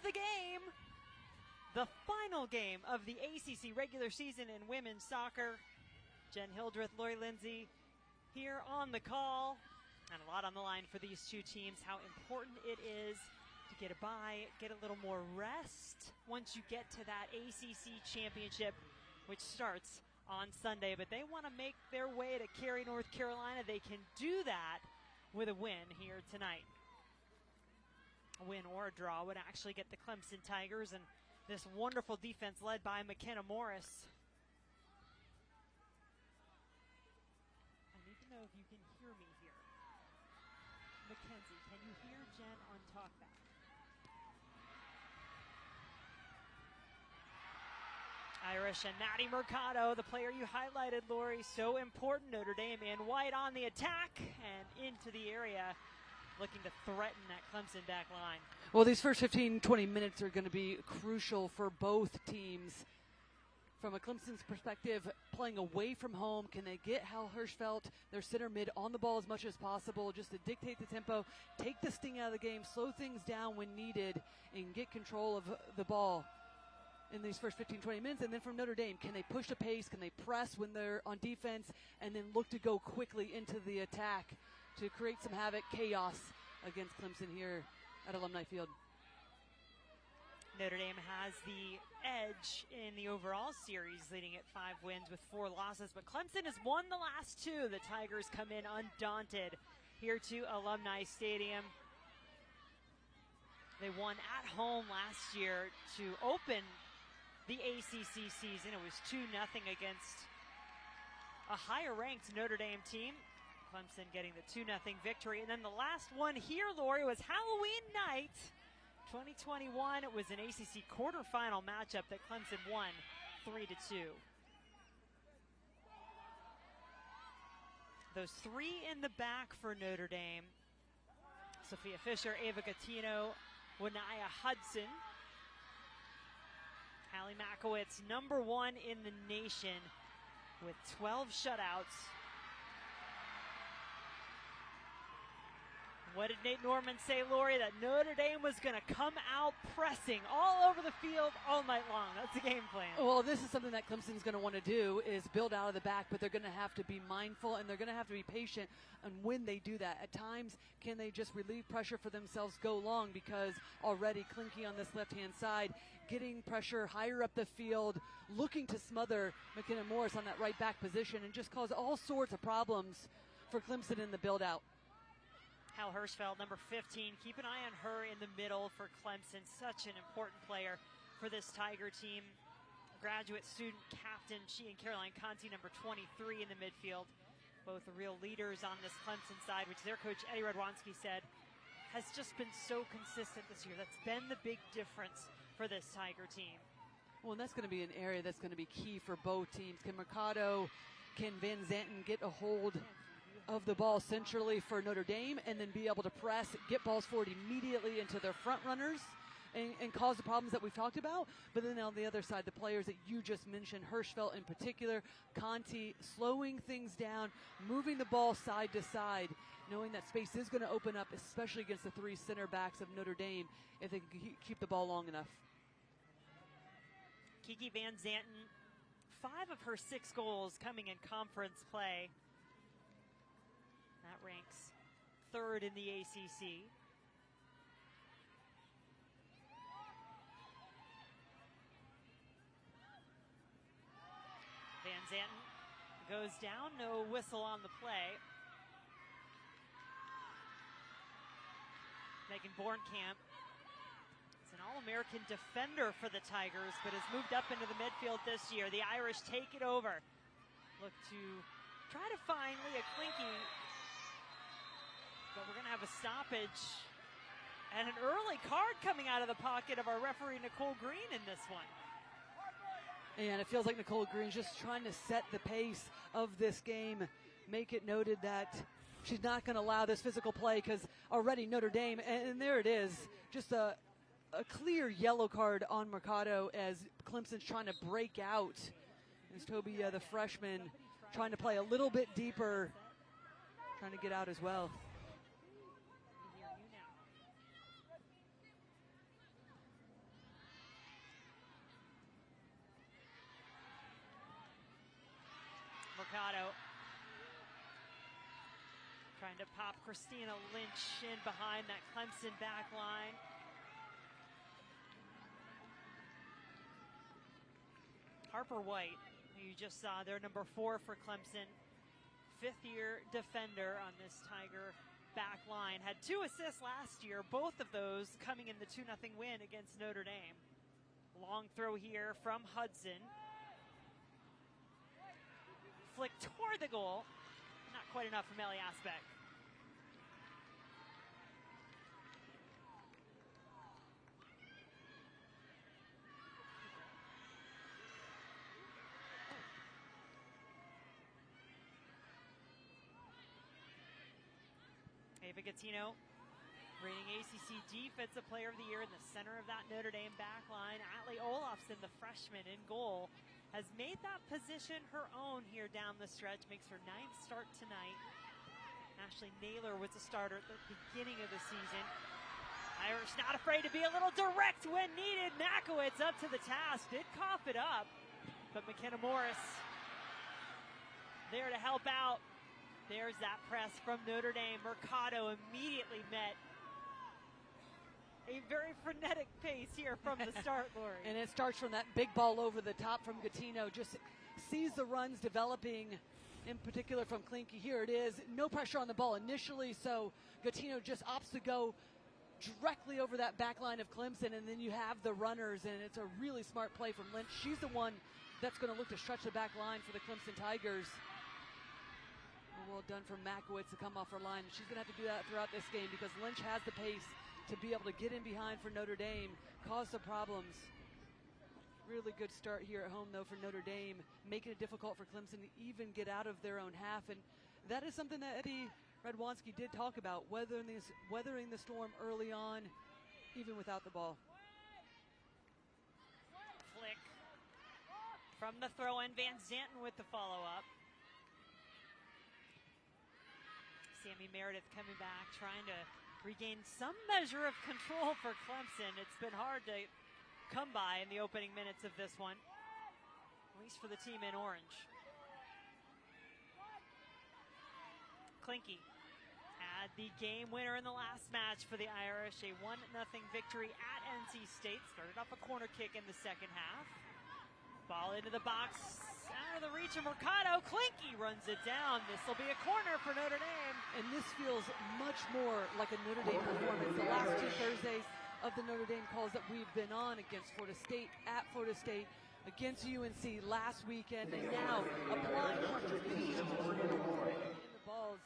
the game. The final game of the ACC regular season in women's soccer. Jen Hildreth, Lori Lindsay here on the call. And a lot on the line for these two teams. How important it is to get a bye, get a little more rest once you get to that ACC championship, which starts on Sunday. But they want to make their way to Cary, North Carolina. They can do that with a win here tonight. A win or a draw would actually get the Clemson Tigers and this wonderful defense led by McKenna Morris. I need to know if you can hear me here. Mackenzie, can you hear Jen on talkback? Irish and Maddie Mercado, the player you highlighted, Lori, so important. Notre Dame in white on the attack and into the area, looking to threaten that Clemson back line. Well, these first 15, 20 minutes are going to be crucial for both teams. From a Clemson's perspective, playing away from home, can they get Hal Hirschfeld, their center mid, on the ball as much as possible just to dictate the tempo, take the sting out of the game, slow things down when needed, and get control of the ball in these first 15, 20 minutes. And then from Notre Dame, can they push the pace, can they press when they're on defense, and then look to go quickly into the attack to create some havoc, chaos against Clemson here at Alumni Field. Notre Dame has the edge in the overall series, leading at 5 wins with 4 losses. But Clemson has won the last 2. The Tigers come in undaunted here to Alumni Stadium. They won at home last year to open the ACC season. It was 2-0 against a higher-ranked Notre Dame team. Clemson getting the 2-0 victory. And then the last one here, Lori, was Halloween night 2021. It was an ACC quarterfinal matchup that Clemson won 3-2. Those 3 in the back for Notre Dame: Sophia Fisher, Ava Gattino, Wanaya Hudson. Hallie Makowitz, number 1 in the nation with 12 shutouts. What did Nate Norman say, Lori? That Notre Dame was going to come out pressing all over the field all night long. That's the game plan. Well, this is something that Clemson's going to want to do, is build out of the back, but they're going to have to be mindful and they're going to have to be patient. And when they do that, at times, can they just relieve pressure for themselves, go long, because already Klinke on this left-hand side, getting pressure higher up the field, looking to smother McKenna Morris on that right back position and just cause all sorts of problems for Clemson in the build-out. Hal Hirschfeld, number 15. Keep an eye on her in the middle for Clemson. Such an important player for this Tiger team. Graduate student captain, she and Caroline Conti, number 23 in the midfield. Both the real leaders on this Clemson side, which their coach Eddie Radwanski said has just been so consistent this year. That's been the big difference for this Tiger team. Well, and that's going to be an area that's going to be key for both teams. Can Mercado, can Van Zanten get a hold of the ball centrally for Notre Dame and then be able to press, get balls forward immediately into their front runners and cause the problems that we've talked about? But then on the other side, the players that you just mentioned, Hirschfeld in particular, Conti, slowing things down, moving the ball side to side, knowing that space is going to open up, especially against the 3 center backs of Notre Dame, if they can keep the ball long enough. Kiki Van Zanten, 5 of her 6 goals coming in conference play. That ranks 3rd in the ACC. Van Zanten goes down, no whistle on the play. Megan Bornkamp is an All-American defender for the Tigers, but has moved up into the midfield this year. The Irish take it over. Look to try to find Leah Klinke, but we're going to have a stoppage and an early card coming out of the pocket of our referee, Nicole Green, in this one. And it feels like Nicole Green's just trying to set the pace of this game, make it noted that she's not going to allow this physical play, because already Notre Dame, and there it is, just a clear yellow card on Mercado as Clemson's trying to break out. As Toby, the freshman, trying to play a little bit deeper, trying to get out as well. Mercado trying to pop Christina Lynch in behind that Clemson back line. Harper White, who you just saw there, number 4 for Clemson, fifth-year defender on this Tiger back line. Had 2 assists last year, both of those coming in the 2-0 win against Notre Dame. Long throw here from Hudson. Flick toward the goal. Not quite enough from Ellie Asbeck. Ava Gattino, reigning ACC Defensive Player of the Year in the center of that Notre Dame back line. Atlee Olofsson, the freshman in goal, has made that position her own here down the stretch. Makes her 9th start tonight. Ashley Naylor was a starter at the beginning of the season. Irish not afraid to be a little direct when needed. Makowitz up to the task. Did cough it up, but McKenna Morris there to help out. There's that press from Notre Dame. Mercado immediately met a very frenetic pace here from the start, Lori. And it starts from that big ball over the top from Gattino. Just sees the runs developing, in particular from Klinke. Here it is. No pressure on the ball initially, so Gattino just opts to go directly over that back line of Clemson, and then you have the runners, and it's a really smart play from Lynch. She's the one that's going to look to stretch the back line for the Clemson Tigers. Well done from Makowitz to come off her line. She's going to have to do that throughout this game because Lynch has the pace to be able to get in behind for Notre Dame, cause some problems. Really good start here at home, though, for Notre Dame, making it difficult for Clemson to even get out of their own half. And that is something that Eddie Radwanski did talk about, weathering the storm early on, even without the ball. Flick from the throw, and Van Zanten with the follow-up. Sammy Meredith coming back, trying to regain some measure of control for Clemson. It's been hard to come by in the opening minutes of this one, at least for the team in orange. Klinke had the game winner in the last match for the Irish, a 1-0 victory at NC State. Started off a corner kick in the second half. Ball into the box, out of the reach of Mercado. Klinke runs it down. This will be a corner for Notre Dame. And this feels much more like a Notre Dame performance. The last 2 Thursdays of the Notre Dame calls that we've been on, against Florida State, at Florida State, against UNC last weekend, and now applying pressure in the balls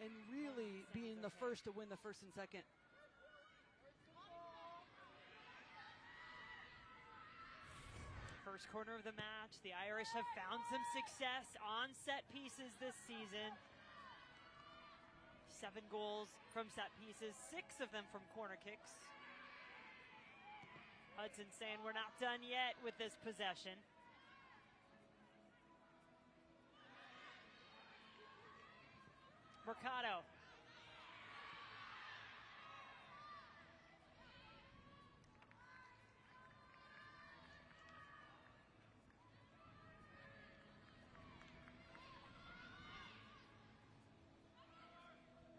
and really being the first to win the first and second. First corner of the match. The Irish have found some success on set pieces this season. 7 goals from set pieces, 6 of them from corner kicks. Hudson saying we're not done yet with this possession. Mercado.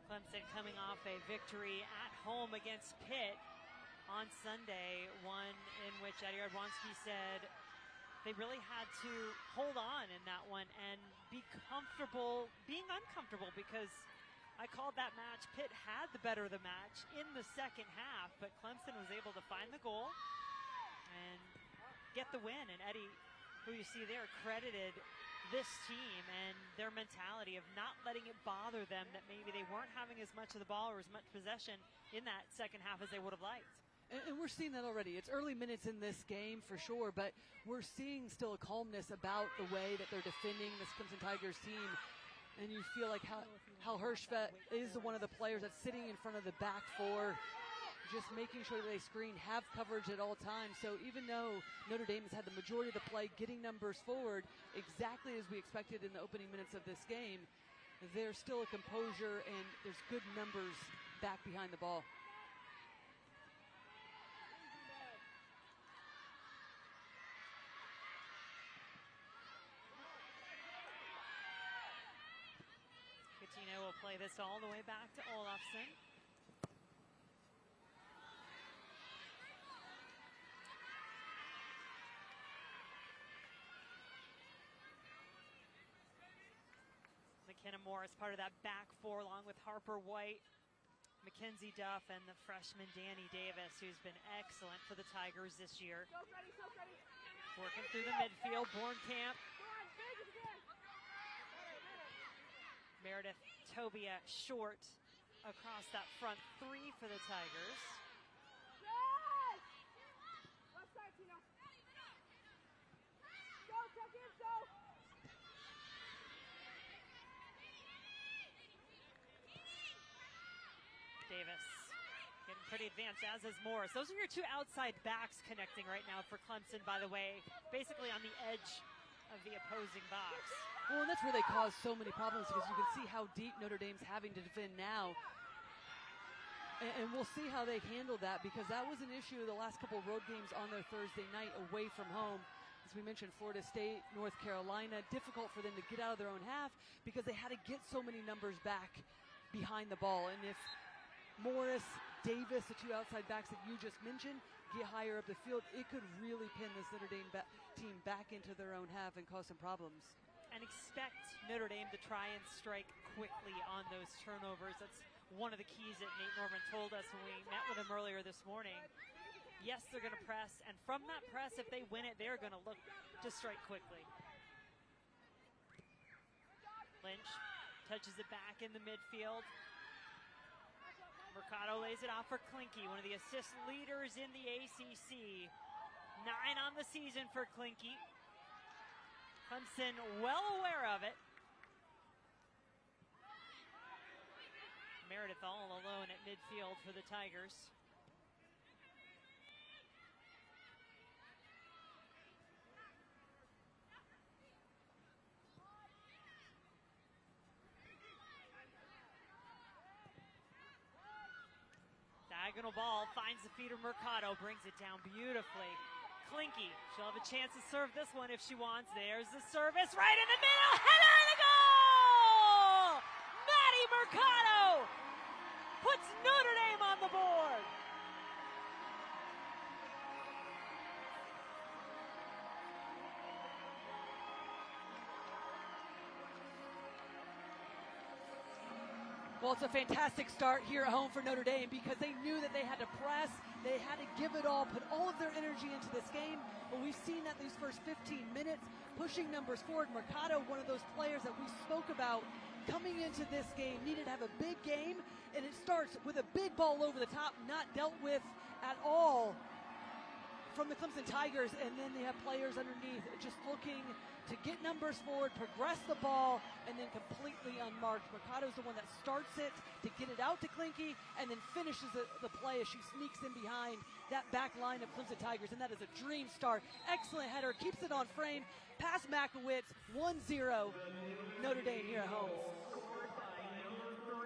Clemson coming off a victory at home against Pitt on Sunday, one in which Eddie Radwanski said they really had to hold on in that one and be comfortable being uncomfortable, because I called that match. Pitt had the better of the match in the second half, but Clemson was able to find the goal and get the win. And Eddie, who you see there, credited this team and their mentality of not letting it bother them that maybe they weren't having as much of the ball or as much possession in that second half as they would have liked. And we're seeing that already. It's early minutes in this game for sure, but we're seeing still a calmness about the way that they're defending this Clemson Tigers team. And you feel like how Hirschfeld is one of the players that's sitting in front of the back four, just making sure that they screen, have coverage at all times. So even though Notre Dame has had the majority of the play, getting numbers forward exactly as we expected in the opening minutes of this game, there's still a composure and there's good numbers back behind the ball. Play this all the way back to Olafson. McKenna Morris, part of that back four, along with Harper White, Mackenzie Duff, and the freshman Danny Davis, who's been excellent for the Tigers this year. Working through the midfield, Bornkamp. Meredith Tobia short across that front three for the Tigers. Davis getting pretty advanced, as is Morris. Those are your two outside backs connecting right now for Clemson, by the way, basically on the edge of the opposing box. Well, and that's where they cause so many problems, because you can see how deep Notre Dame's having to defend now. And we'll see how they handle that, because that was an issue the last couple of road games on their Thursday night away from home. As we mentioned, Florida State, North Carolina, difficult for them to get out of their own half because they had to get so many numbers back behind the ball. And if Morris, Davis, the two outside backs that you just mentioned, get higher up the field, it could really pin this Notre Dame team back into their own half and cause some problems. And expect Notre Dame to try and strike quickly on those turnovers. That's one of the keys that Nate Norman told us when we met with him earlier this morning. Yes, they're going to press, and from that press, if they win it, they're going to look to strike quickly. Lynch touches it back in the midfield. Mercado lays it off for Klinke, one of the assist leaders in the ACC. 9 on the season for Klinke. Clemson well aware of it. Meredith all alone at midfield for the Tigers. Diagonal ball, finds the feeder. Mercado brings it down beautifully. Klinke, she'll have a chance to serve this one if she wants. There's the service right in the middle. Header and a goal! Maddie Mercado puts Notre Dame on the board. Well, it's a fantastic start here at home for Notre Dame, because they knew that they had to press, they had to give it all, put all of their energy into this game. But we've seen that these first 15 minutes, pushing numbers forward. Mercado, one of those players that we spoke about coming into this game, needed to have a big game, and it starts with a big ball over the top, not dealt with at all from the Clemson Tigers, and then they have players underneath just looking to get numbers forward, progress the ball, and then completely unmarked. Mercado's the one that starts it to get it out to Klinke, and then finishes the play as she sneaks in behind that back line of Clemson Tigers, and that is a dream start. Excellent header, keeps it on frame, past Makowitz, 1-0, Notre Dame here at home.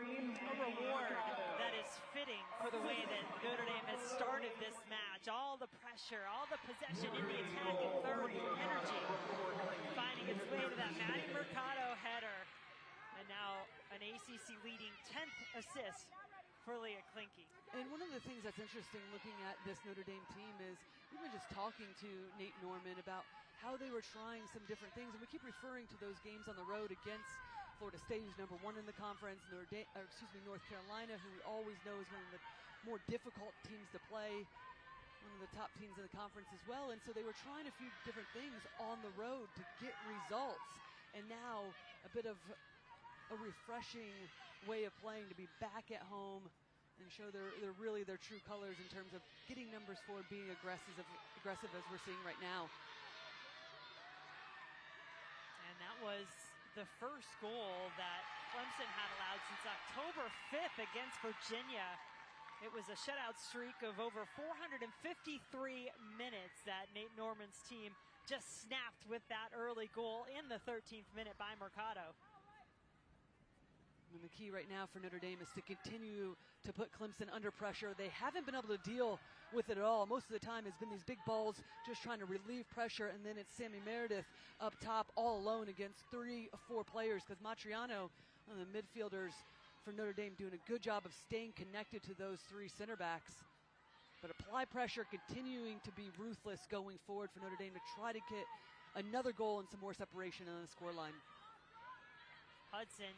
A reward that is fitting for the way that Notre Dame has started this match. All the pressure, all the possession in the attacking third, energy finding its way to that Maddie Mercado header. And now an ACC leading 10th assist for Leah Klinke. And one of the things that's interesting looking at this Notre Dame team is we've been just talking to Nate Norman about how they were trying some different things, and we keep referring to those games on the road against Florida State, who's #1 in the conference, North Carolina, who we always know is one of the more difficult teams to play, one of the top teams in the conference as well. And so they were trying a few different things on the road to get results. And now a bit of a refreshing way of playing to be back at home and show they're really their true colors in terms of getting numbers forward, being aggressive as we're seeing right now. And that was the first goal that Clemson had allowed since October 5th against Virginia. It was a shutout streak of over 453 minutes that Nate Norman's team just snapped with that early goal in the 13th minute by Mercado. And the key right now for Notre Dame is to continue to put Clemson under pressure. They haven't been able to deal with it at all. Most of the time it's been these big balls just trying to relieve pressure, and then it's Sammy Meredith up top all alone against 3 or 4 players, because Matriano, one of the midfielders for Notre Dame, doing a good job of staying connected to those three center backs. But apply pressure, continuing to be ruthless going forward for Notre Dame to try to get another goal and some more separation on the scoreline. Hudson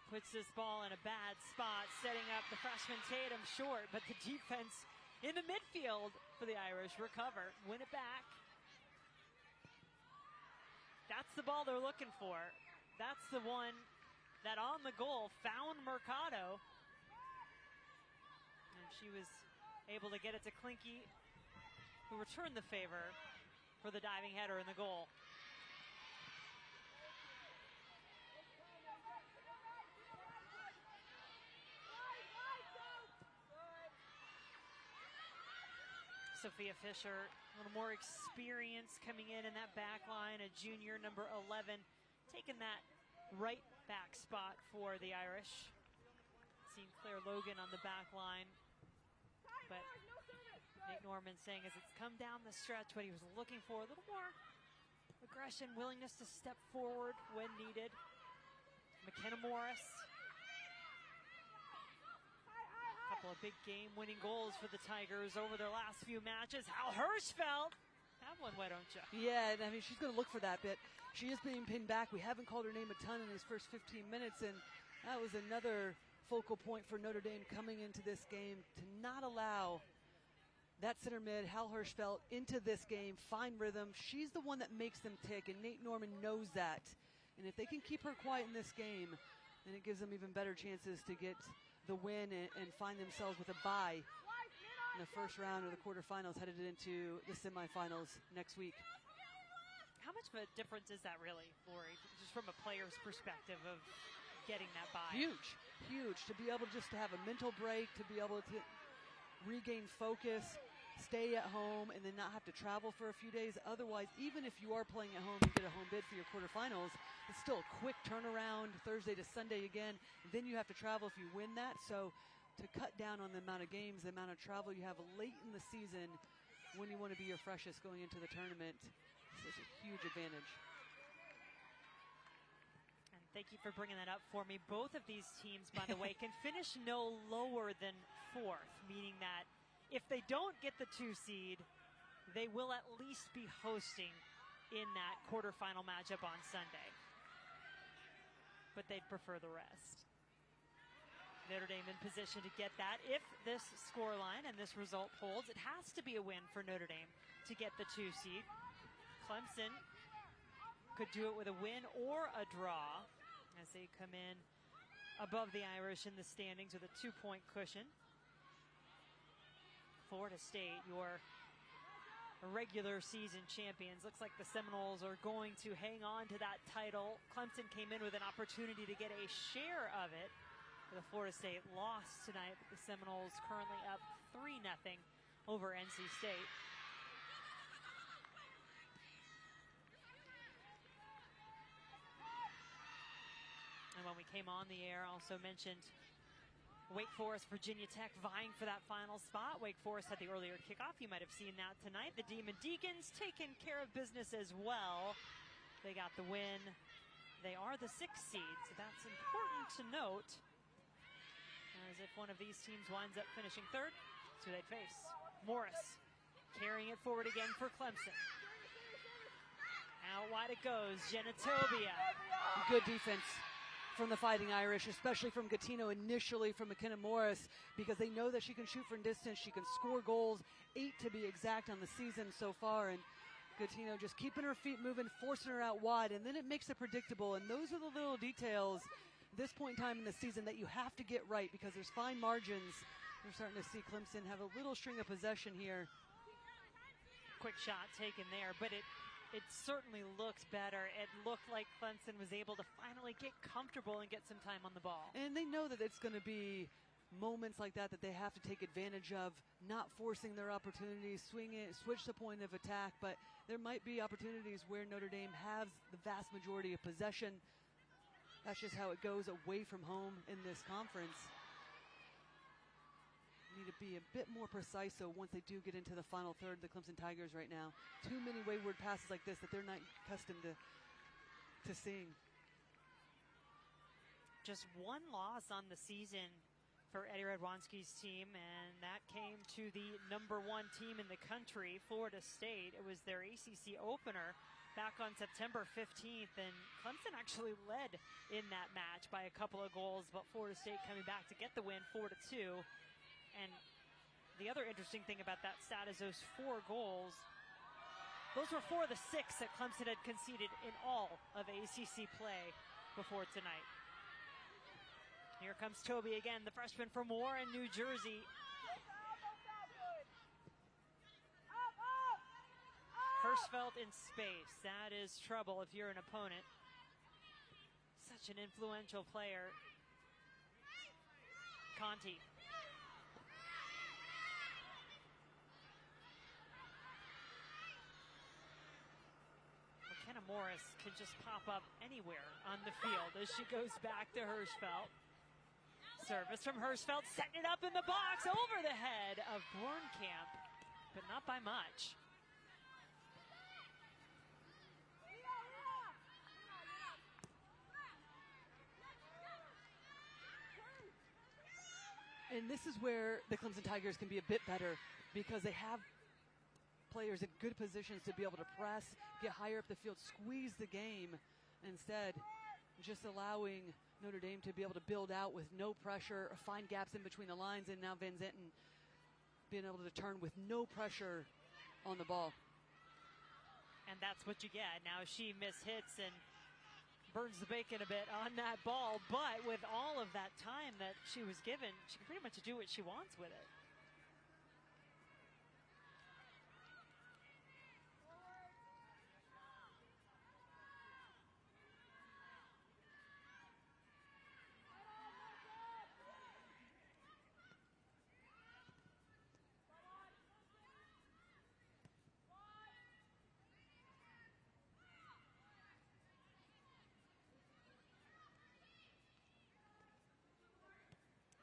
puts this ball in a bad spot, setting up the freshman Tatum short, but the defense in the midfield for the Irish recover, win it back. That's the ball they're looking for. That's the one that on the goal found Mercado. And she was able to get it to Klinke, who returned the favor for the diving header in the goal. Sophia Fisher, a little more experience coming in that back line, a junior, number 11, taking that right back spot for the Irish. Seen Claire Logan on the back line, but Nate Norman saying as it's come down the stretch, what he was looking for, a little more aggression, willingness to step forward when needed. McKenna Morris. Couple of big game-winning goals for the Tigers over their last few matches. Hal Hirschfeld, have one, why don't you? Yeah, I mean, she's going to look for that bit. She is being pinned back. We haven't called her name a ton in these first 15 minutes, and that was another focal point for Notre Dame coming into this game, to not allow that center mid, Hal Hirschfeld, into this game, find rhythm. She's the one that makes them tick, and Nate Norman knows that. And if they can keep her quiet in this game, then it gives them even better chances to get the win and find themselves with a bye in the first round of the quarterfinals, headed into the semifinals next week. How much of a difference is that really, Lori, just from a player's perspective of getting that bye? Huge, huge. To be able just to have a mental break, to be able to regain focus, stay at home, and then not have to travel for a few days. Otherwise, even if you are playing at home, you get a home bid for your quarterfinals, it's still a quick turnaround, Thursday to Sunday again. Then you have to travel if you win that. So to cut down on the amount of games, the amount of travel you have late in the season when you want to be your freshest going into the tournament, is a huge advantage. And thank you for bringing that up for me. Both of these teams, by the way, can finish no lower than fourth, meaning that if they don't get the 2 seed, they will at least be hosting in that quarterfinal matchup on Sunday. But they'd prefer the rest. Notre Dame in position to get that. If this scoreline and this result holds, it has to be a win for Notre Dame to get the 2 seed. Clemson could do it with a win or a draw as they come in above the Irish in the standings with a 2-point cushion. Florida State, your regular season champions. Looks like the Seminoles are going to hang on to that title. Clemson came in with an opportunity to get a share of it. The Florida State lost tonight, but the Seminoles currently up 3-0 over NC State. And when we came on the air, also mentioned Wake Forest, Virginia Tech vying for that final spot. Wake Forest had the earlier kickoff. You might have seen that tonight. The Demon Deacons taking care of business as well. They got the win. They are the 6th seed, so that's important to note. As if one of these teams winds up finishing 3rd, that's who they'd face. Morris carrying it forward again for Clemson. Out wide it goes, Genitobia. Good defense from the Fighting Irish, especially from Gattino, initially from McKenna Morris, because they know that she can shoot from distance, she can score goals, 8 to be exact on the season so far, and Gattino just keeping her feet moving, forcing her out wide, and then it makes it predictable, and those are the little details at this point in time in the season that you have to get right, because there's fine margins. We're starting to see Clemson have a little string of possession here. Quick shot taken there, but it certainly looks better. It looked like Clemson was able to finally get comfortable and get some time on the ball. And they know that it's going to be moments like that they have to take advantage of, not forcing their opportunities, swing it, switch the point of attack, but there might be opportunities where Notre Dame has the vast majority of possession. That's just how it goes away from home in this conference. Need to be a bit more precise, so once they do get into the final third, the Clemson Tigers right now, too many wayward passes like this that they're not accustomed to seeing. just one loss on the season for Eddie Radwanski's team, and that came to the #1 team in the country, Florida State. It was their ACC opener back on September 15th, and Clemson actually led in that match by a couple of goals, but Florida State coming back to get the win 4-2. And the other interesting thing about that stat is those 4 goals, those were 4 of the 6 that Clemson had conceded in all of ACC play before tonight. Here comes Toby again, the freshman from Warren, New Jersey. Hirschfeld in space. That is trouble if you're an opponent. Such an influential player. Conti. McKenna Morris can just pop up anywhere on the field as she goes back to Hirschfeld. Service from Hirschfeld, setting it up in the box over the head of Bornkamp, but not by much. And this is where the Clemson Tigers can be a bit better, because they have players in good positions to be able to press, get higher up the field, squeeze the game. Instead, just allowing Notre Dame to be able to build out with no pressure, find gaps in between the lines, and now Van Zanten being able to turn with no pressure on the ball. And that's what you get. Now she mishits and burns the bacon a bit on that ball, but with all of that time that she was given, she can pretty much do what she wants with it.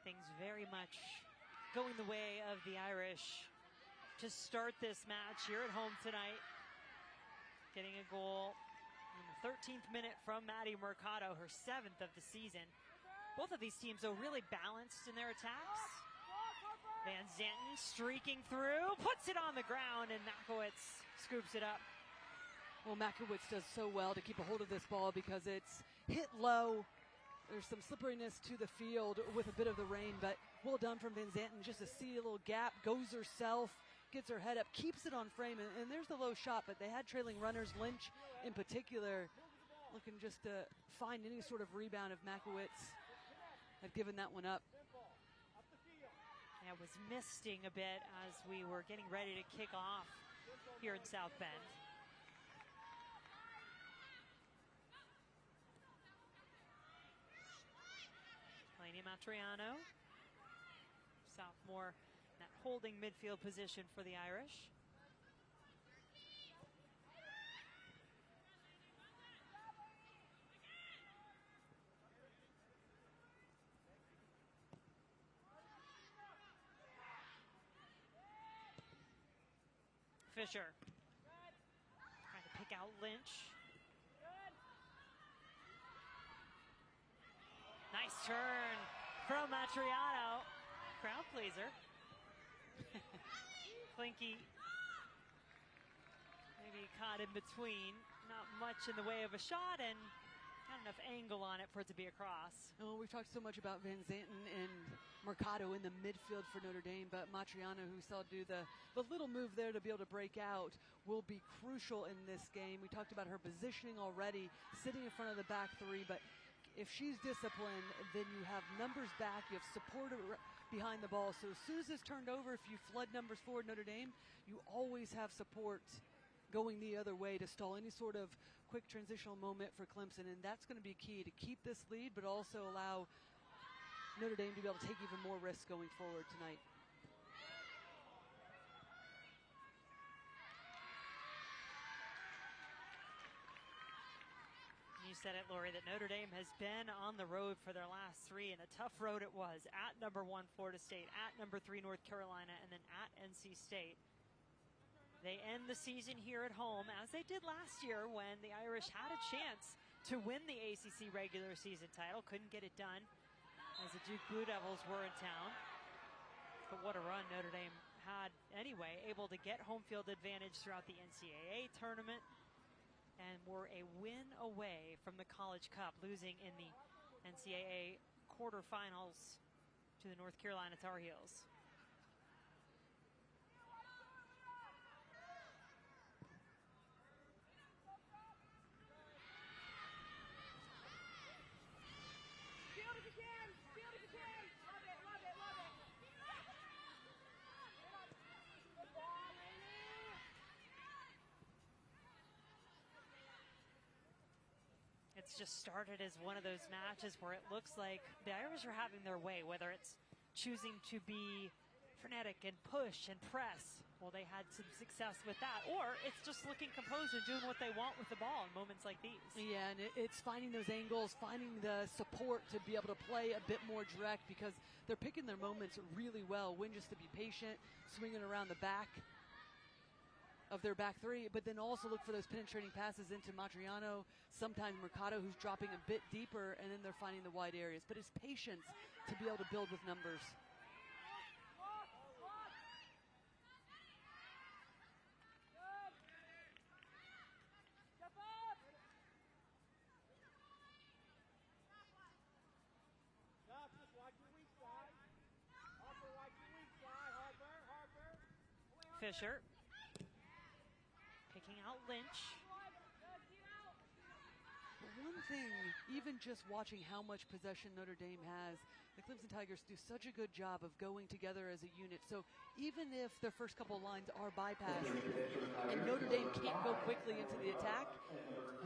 Things very much going the way of the Irish to start this match here at home tonight. Getting a goal in the 13th minute from Maddie Mercado, her 7th of the season. Both of these teams are really balanced in their attacks. Van Zanten streaking through, puts it on the ground, and Makowitz scoops it up. Well, Makowitz does so well to keep a hold of this ball because it's hit low. There's some slipperiness to the field with a bit of the rain, but well done from Van Zanten just to see a little gap, goes herself, gets her head up, keeps it on frame, and there's the low shot, but they had trailing runners, Lynch in particular, looking just to find any sort of rebound if Makowitz had given that one up. Yeah, it was misting a bit as we were getting ready to kick off here in South Bend. Matriano, sophomore, in that holding midfield position for the Irish. Fisher trying to pick out Lynch. Nice turn from Matriano. Crowd pleaser. Clinky maybe caught in between. Not much in the way of a shot and not enough angle on it for it to be a cross. Oh, we've talked so much about Van Zanten and Mercado in the midfield for Notre Dame, but Matriano, who saw do the little move there to be able to break out, will be crucial in this game. We talked about her positioning already, sitting in front of the back three, but if she's disciplined, then you have numbers back, you have support behind the ball. So as soon as it's turned over, if you flood numbers forward Notre Dame, you always have support going the other way to stall any sort of quick transitional moment for Clemson. And that's going to be key to keep this lead, but also allow Notre Dame to be able to take even more risks going forward tonight. You said it, Lori, that Notre Dame has been on the road for their last 3, and a tough road it was. At #1 Florida State, at #3 North Carolina, and then at NC State. They end the season here at home, as they did last year when the Irish had a chance to win the ACC regular season title. Couldn't get it done as the Duke Blue Devils were in town. But what a run Notre Dame had anyway, able to get home field advantage throughout the NCAA tournament, and were a win away from the College Cup, losing in the NCAA quarterfinals to the North Carolina Tar Heels. It's just started as one of those matches where it looks like the Irish are having their way, whether it's choosing to be frenetic and push and press. Well, they had some success with that. Or it's just looking composed and doing what they want with the ball in moments like these. Yeah, and it's finding those angles, finding the support to be able to play a bit more direct, because they're picking their moments really well. Win just to be patient, swinging around the back of their back three, but then also look for those penetrating passes into Matriano, sometimes Mercado, who's dropping a bit deeper, and then they're finding the wide areas. But it's patience to be able to build with numbers. Fisher picking out Lynch. One thing, even just watching how much possession Notre Dame has, the Clemson Tigers do such a good job of going together as a unit. So even if their first couple of lines are bypassed and Notre Dame can't go quickly into the attack,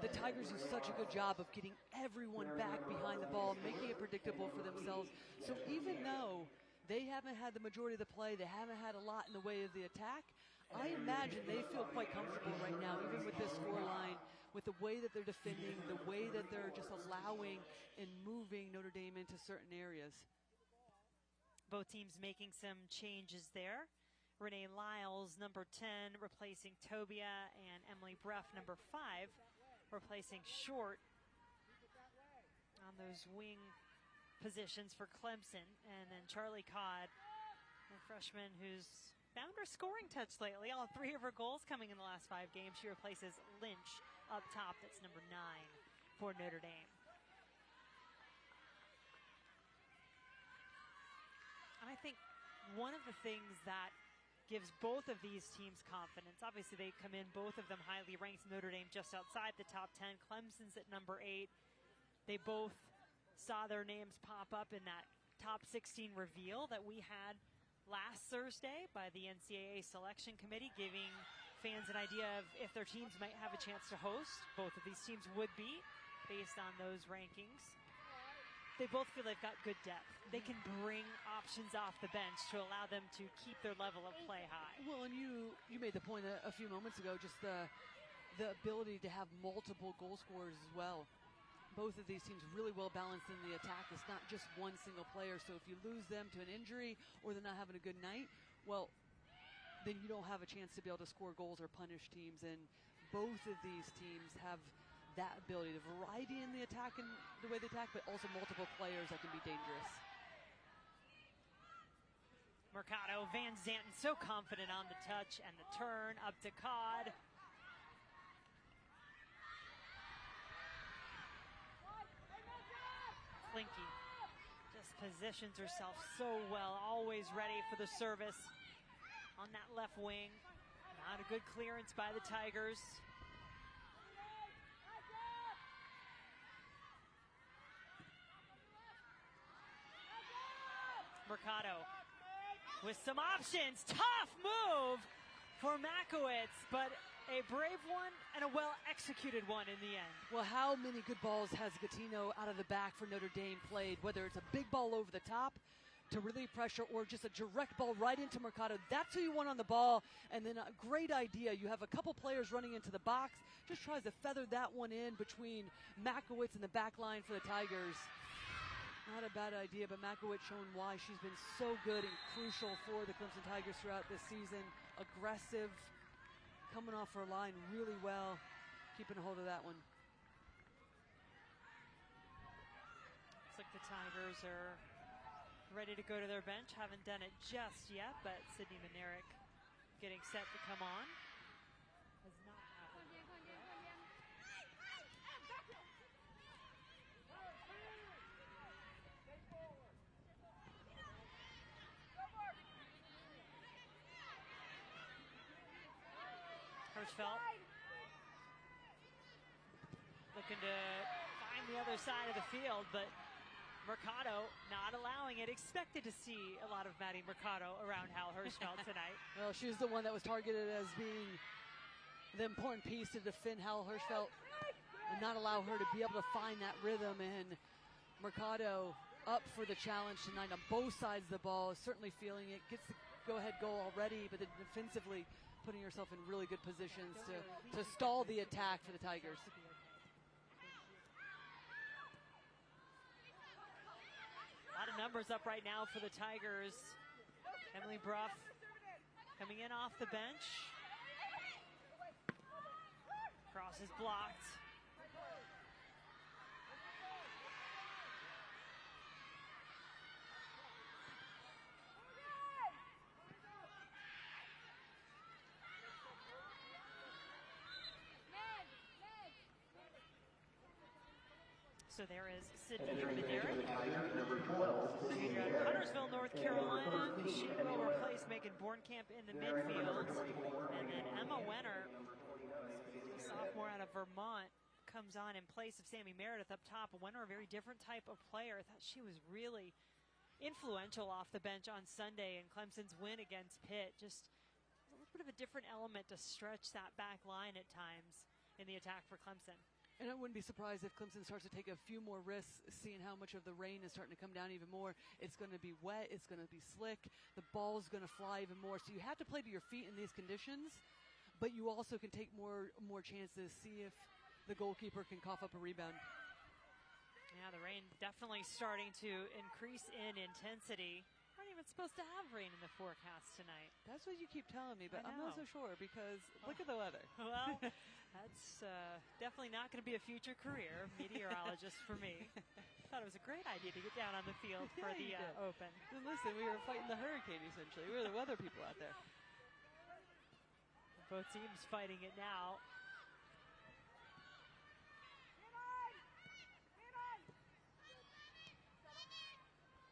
the Tigers do such a good job of getting everyone back behind the ball, making it predictable for themselves. So even though they haven't had the majority of the play, they haven't had a lot in the way of the attack, I imagine they feel quite comfortable right now, even with this scoreline, with the way that they're defending, the way that they're just allowing and moving Notre Dame into certain areas. Both teams making some changes there. Renee Lyles, number 10, replacing Tobia, and Emily Breff, number 5, replacing Short on those wing positions for Clemson. And then Charlie Codd, a freshman who's found her scoring touch lately. All 3 of her goals coming in the last 5 games. She replaces Lynch up top. That's number 9 for Notre Dame. And I think one of the things that gives both of these teams confidence, obviously they come in, both of them highly ranked. Notre Dame just outside the top 10. Clemson's at number 8. They both saw their names pop up in that top 16 reveal that we had last Thursday by the NCAA selection committee, giving fans an idea of if their teams might have a chance to host. Both of these teams would be, based on those rankings. They both feel they've got good depth. They can bring options off the bench to allow them to keep their level of play high. Well, and you made the point a few moments ago, just the ability to have multiple goal scorers as well. Both of these teams really well balanced in the attack. It's not just one single player. So if you lose them to an injury or they're not having a good night, well, then you don't have a chance to be able to score goals or punish teams. And both of these teams have that ability, the variety in the attack and the way they attack, but also multiple players that can be dangerous. Mercado, Van Zanten so confident on the touch and the turn up to Codd. Linky just positions herself so well, always ready for the service on that left wing. Not a good clearance by the Tigers. Mercado with some options. Tough move for Makowitz, but a brave one and a well-executed one in the end. Well, how many good balls has Gattino out of the back for Notre Dame played? Whether it's a big ball over the top to relieve pressure or just a direct ball right into Mercado. That's who you want on the ball. And then a great idea. You have a couple players running into the box. Just tries to feather that one in between Makowitz and the back line for the Tigers. Not a bad idea, but Makowitz showing why she's been so good and crucial for the Clemson Tigers throughout this season. Aggressive, coming off her line really well, keeping a hold of that one. The Tigers are ready to go to their bench. Haven't done it just yet, but Sydney Manerick getting set to come on. Has not happened yet. Hirschfeld looking to find the other side of the field, but Mercado not allowing it. Expected to see a lot of Maddie Mercado around Hal Hirschfeld tonight. Well, she was the one that was targeted as being the important piece to defend Hal Hirschfeld and not allow her to be able to find that rhythm. And Mercado up for the challenge tonight on both sides of the ball, certainly feeling it, gets the go-ahead goal already, but then defensively putting herself in really good positions to stall the attack for the Tigers. A lot of numbers up right now for the Tigers. Emily Bruff coming in off the bench. Cross is blocked. So there is Sydney Manerick, junior out of Huntersville, North Carolina. She will replace Megan Bornkamp in the midfield. And then Emma Wenner, sophomore out of Vermont, comes on in place of Sammy Meredith up top. Wenner, a very different type of player. I thought she was really influential off the bench on Sunday in Clemson's win against Pitt. Just a little bit of a different element to stretch that back line at times in the attack for Clemson. And I wouldn't be surprised if Clemson starts to take a few more risks, seeing how much of the rain is starting to come down even more. It's going to be wet. It's going to be slick. The ball's going to fly even more. So you have to play to your feet in these conditions, but you also can take more chances, see if the goalkeeper can cough up a rebound. Yeah, the rain definitely starting to increase in intensity. We're not even supposed to have rain in the forecast tonight. That's what you keep telling me, but I'm not so sure because look at the weather. Well, that's definitely not going to be a future career, meteorologist for me. Thought it was a great idea to get down on the field for the Open. And listen, we were fighting the hurricane essentially. We were the weather people out there. Both teams fighting it now.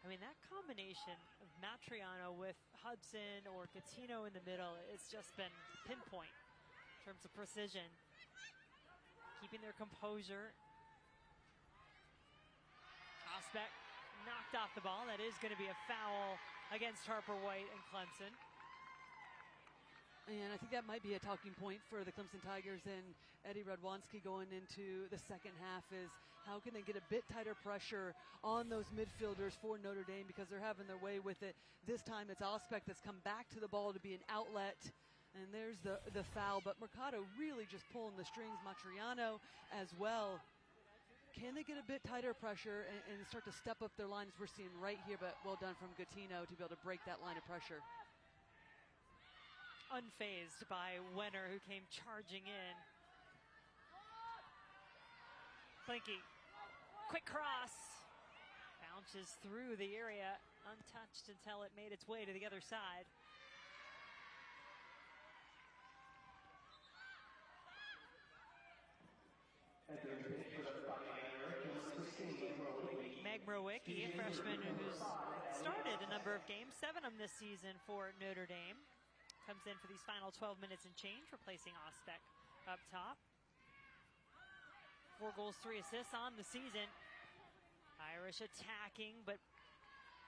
I mean, that combination of Matriano with Hudson or Gattino in the middle, it's just been pinpoint in terms of precision. Keeping their composure. Osbeck knocked off the ball. That is going to be a foul against Harper White and Clemson. And I think that might be a talking point for the Clemson Tigers and Eddie Radwanski going into the second half is how can they get a bit tighter pressure on those midfielders for Notre Dame because they're having their way with it. This time it's Osbeck that's come back to the ball to be an outlet. And there's the foul, but Mercado really just pulling the strings. Matriano as well. Can they get a bit tighter pressure and start to step up their line as we're seeing right here, but well done from Gattino to be able to break that line of pressure. Unfazed by Wenner, who came charging in. Klinke, quick cross. Bounces through the area, untouched until it made its way to the other side. Meg Mrowicki, a freshman who's started a number of games, 7 of them this season for Notre Dame. Comes in for these final 12 minutes and change, replacing Osbeck up top. 4 goals, 3 assists on the season. Irish attacking, but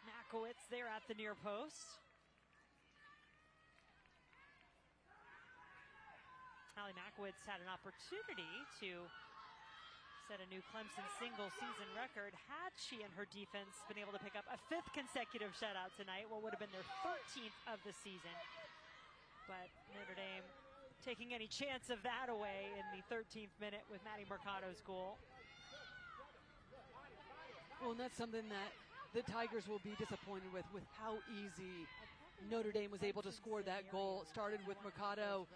Makowitz there at the near post. Allie Makowitz had an opportunity to set a new Clemson single season record had she and her defense been able to pick up a 5th consecutive shutout tonight, what would have been their 13th of the season. But Notre Dame taking any chance of that away in the 13th minute with Maddie Mercado's goal. Well, and that's something that the Tigers will be disappointed with how easy Notre Dame was able to score that goal. It started with Mercado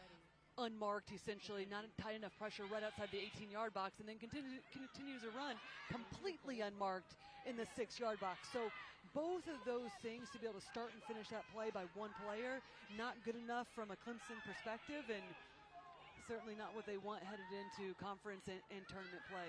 unmarked, essentially, not tight enough pressure right outside the 18-yard box, and then continues a run completely unmarked in the 6-yard box. So both of those things, to be able to start and finish that play by one player, not good enough from a Clemson perspective, and certainly not what they want headed into conference and tournament play.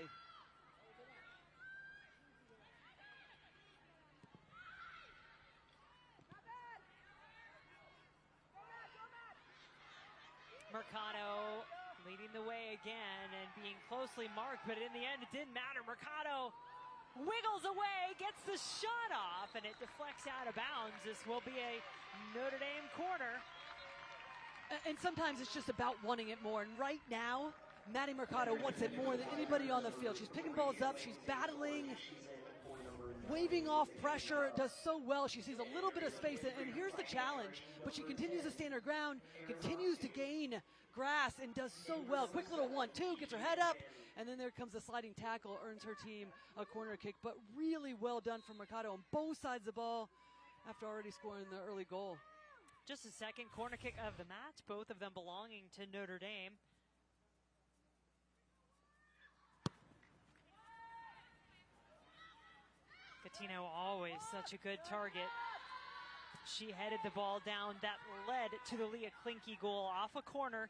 Mercado leading the way again and being closely marked, but in the end it didn't matter. Mercado wiggles away, gets the shot off, and it deflects out of bounds. This will be a Notre Dame corner. And sometimes it's just about wanting it more. And right now, Maddie Mercado wants it more than anybody on the field. She's picking balls up. She's battling, waving off pressure. Does so well. She sees a little bit of space. And here's the challenge. But she continues to stand her ground, continues to gain grass, and does so well. Quick little 1-2, gets her head up. And then there comes a sliding tackle, earns her team a corner kick. But really well done from Mercado on both sides of the ball after already scoring the early goal. Just a second corner kick of the match, both of them belonging to Notre Dame. Catino always such a good target. She headed the ball down. That led to the Leah Klinke goal off a corner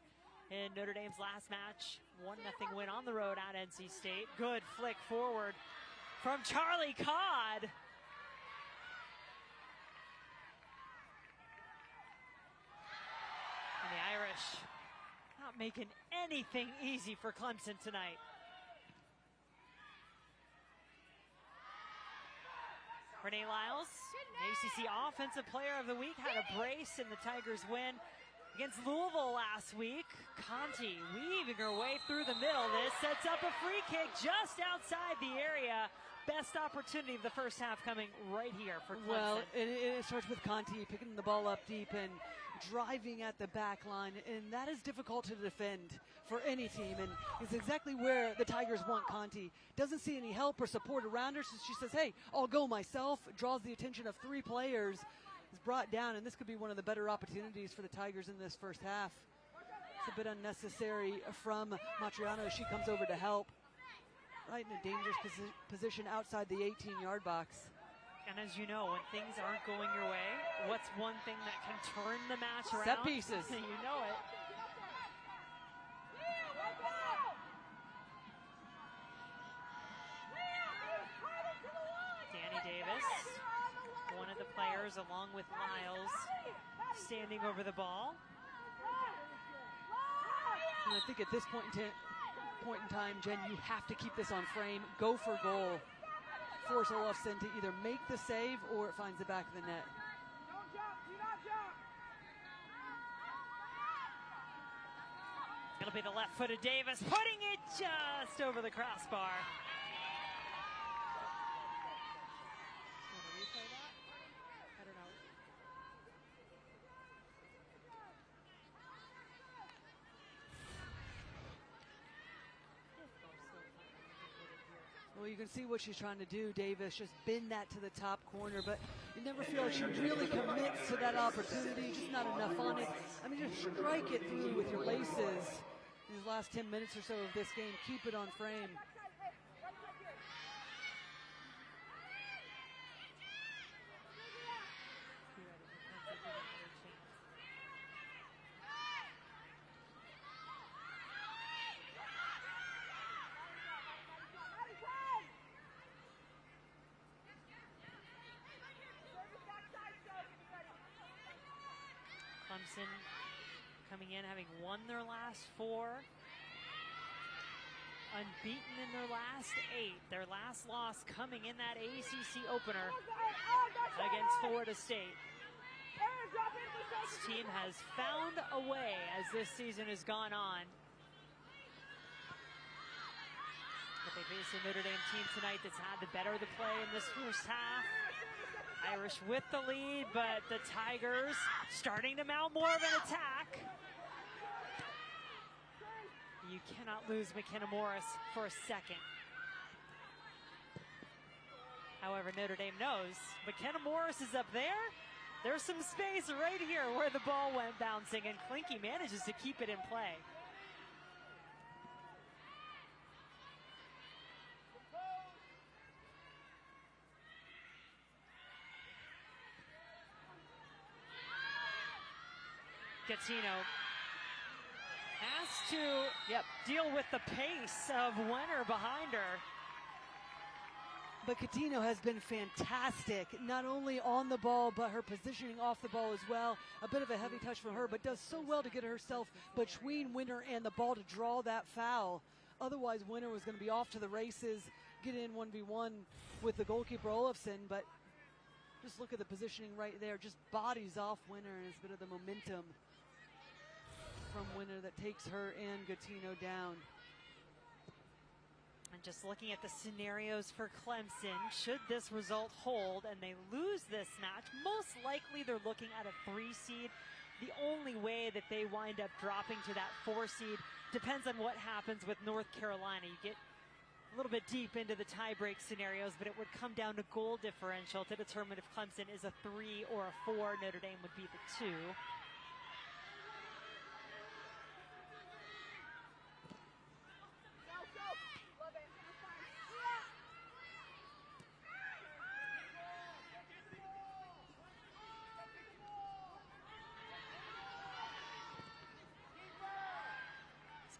in Notre Dame's last match. 1-0 win on the road at NC State. Good flick forward from Charlie Codd. And the Irish not making anything easy for Clemson tonight. Renee Lyles, ACC Offensive Player of the Week, had a brace in the Tigers' win against Louisville last week. Conti weaving her way through the middle. This sets up a free kick just outside the area. Best opportunity of the first half coming right here for Clemson. Well, it starts with Conti picking the ball up deep and driving at the back line, and that is difficult to defend for any team, and it's exactly where the Tigers want Conti. Doesn't see any help or support around her, so she says, hey, I'll go myself. Draws the attention of 3 players, is brought down, and this could be one of the better opportunities for the Tigers in this first half. It's a bit unnecessary from Matriano as she comes over to help. Right in a dangerous position outside the 18-yard box. And as you know, when things aren't going your way, what's one thing that can turn the match around? Set pieces. You know it. Danny Davis, one of the players along with Lyles, standing over the ball. And I think at this point in time, Jen, you have to keep this on frame, go for goal, force Olofsson to either make the save or it finds the back of the net. Don't jump, do not jump. It'll be the left-footed Davis, putting it just over the crossbar. Want to replay that? I don't know. Well, you can see what she's trying to do, Davis, just bend that to the top corner, but you never feel like she really commits to that opportunity, just not enough on it. I mean, just strike it through with your laces these last 10 minutes or so of this game. Keep it on frame. Clemson coming in, having won their last 4, unbeaten in their last 8. Their last loss coming in that ACC opener against Florida State. This team has found a way as this season has gone on. But they face a Notre Dame team tonight that's had the better of the play in this first half. Irish with the lead, but the Tigers starting to mount more of an attack. You cannot lose McKenna Morris for a second. However, Notre Dame knows McKenna Morris is up there. There's some space right here where the ball went bouncing, and Klinke manages to keep it in play. Catino has to deal with the pace of Winter behind her. But Catino has been fantastic, not only on the ball, but her positioning off the ball as well. A bit of a heavy touch from her, but does so well to get herself between Winter and the ball to draw that foul. Otherwise, Winter was going to be off to the races, get in 1v1 with the goalkeeper Olafson, but just look at the positioning right there. Just bodies off Winter, and it's a bit of the momentum from Winter that takes her and Catino down. And just looking at the scenarios for Clemson, should this result hold and they lose this match, most likely they're looking at a 3 seed. The only way that they wind up dropping to that 4 seed depends on what happens with North Carolina. You get a little bit deep into the tiebreak scenarios, but it would come down to goal differential to determine if Clemson is a 3 or a 4. Notre Dame would be the 2.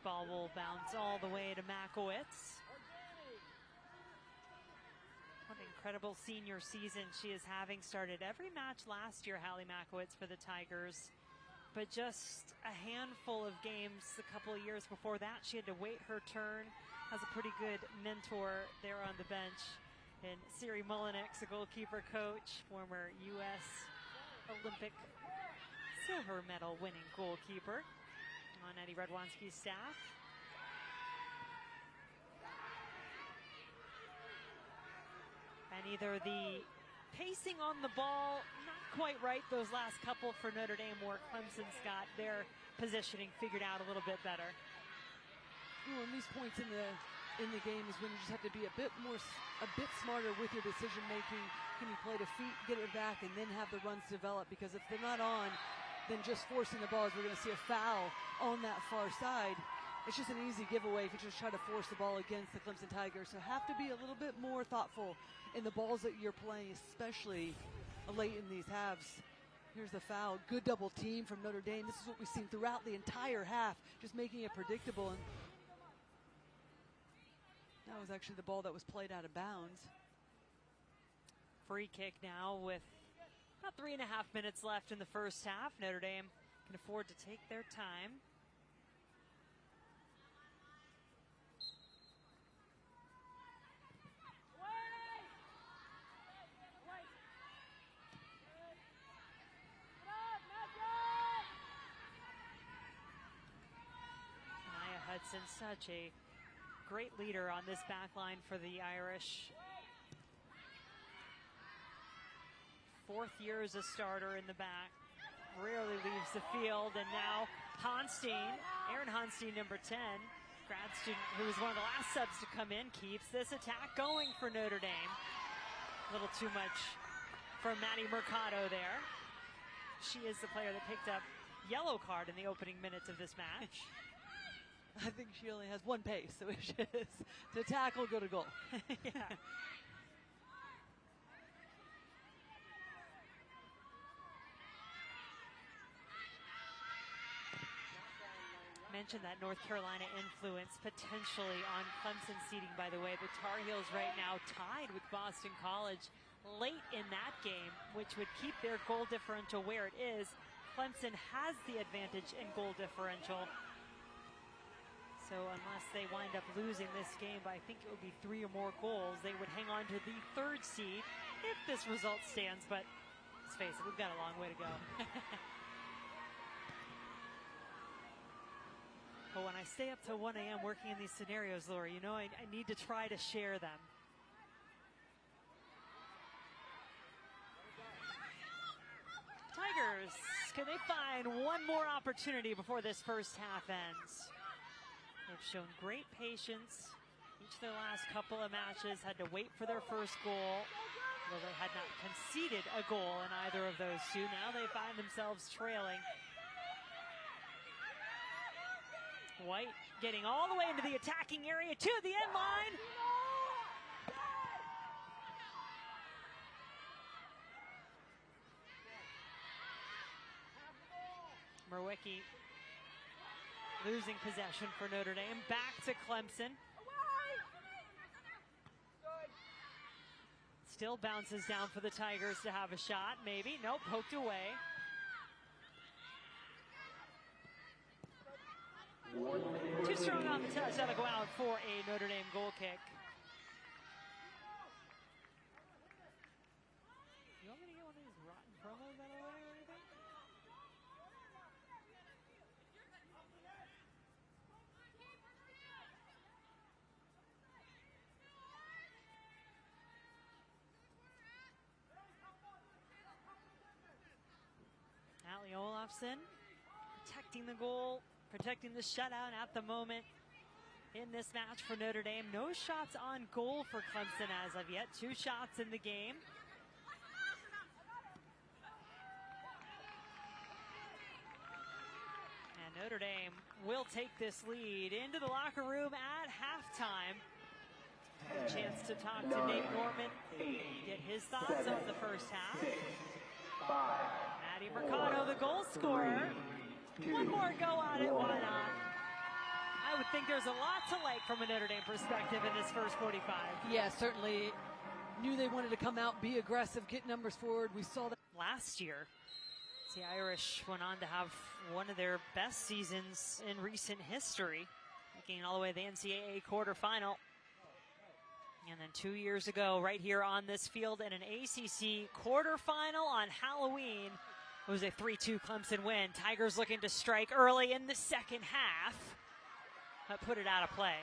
Ball will bounce all the way to Makowitz. What an incredible senior season she is having. Started every match last year, Hallie Makowitz, for the Tigers. But just a handful of games a couple of years before that, she had to wait her turn. Has a pretty good mentor there on the bench. And Siri Mullenix, a goalkeeper coach, former U.S. Olympic silver medal winning goalkeeper on Eddie Radwanski's staff. And either the pacing on the ball, not quite right those last couple for Notre Dame, or Clemson's got their positioning figured out a little bit better. Well, in these points in the game is when you just have to be a bit smarter with your decision making. Can you play to feet, get it back, and then have the runs develop? Because if they're not on, then just forcing the ball, as we're going to see a foul on that far side. It's just an easy giveaway if you just try to force the ball against the Clemson Tigers. So have to be a little bit more thoughtful in the balls that you're playing, especially late in these halves. Here's the foul. Good double team from Notre Dame. This is what we've seen throughout the entire half, just making it predictable. And that was actually the ball that was played out of bounds. Free kick now with about 3.5 minutes left in the first half. Notre Dame can afford to take their time. Maya Hudson, such a great leader on this back line for the Irish. 4th year as a starter in the back, rarely leaves the field, and now Honstein, Aaron Honstein, number 10, grad student who was one of the last subs to come in, keeps this attack going for Notre Dame. A little too much from Maddie Mercado there. She is the player that picked up yellow card in the opening minutes of this match. I think she only has one pace, so it's just to tackle, go to goal. Yeah. Mentioned that North Carolina influence potentially on Clemson seeding, by the way. The Tar Heels right now tied with Boston College late in that game, which would keep their goal differential where it is. Clemson has the advantage in goal differential. So unless they wind up losing this game by, I think it would be 3 or more goals, they would hang on to the 3rd seed if this result stands. But let's face it, we've got a long way to go. But when I stay up till 1 a.m. working in these scenarios, Laura, you know I need to try to share them. Tigers, can they find one more opportunity before this first half ends? They've shown great patience. Each of their last couple of matches had to wait for their first goal. Though they had not conceded a goal in either of those two. Now they find themselves trailing. White getting all the way into the attacking area to the end line. Merwicki losing possession for Notre Dame. Back to Clemson. Still bounces down for the Tigers to have a shot. Maybe. Nope. Poked away. Too strong on the touch. That'll go out for a Notre Dame goal kick. You want me to get one of these rotten promos out of the way or anything? Allie Olafson protecting the goal, protecting the shutout at the moment in this match for Notre Dame. No shots on goal for Clemson as of yet. 2 shots in the game. And Notre Dame will take this lead into the locker room at halftime. A chance to talk to Nate Norman, get his thoughts on the first half. Maddie Mercado, the goal scorer. One more go at it, why not? I would think there's a lot to like from a Notre Dame perspective in this first 45. Yeah, certainly knew they wanted to come out, be aggressive, get numbers forward. We saw that last year. The Irish went on to have one of their best seasons in recent history, making it all the way to the NCAA quarterfinal. And then 2 years ago, right here on this field in an ACC quarterfinal on Halloween, it was a 3-2 Clemson win. Tigers looking to strike early in the second half, but put it out of play.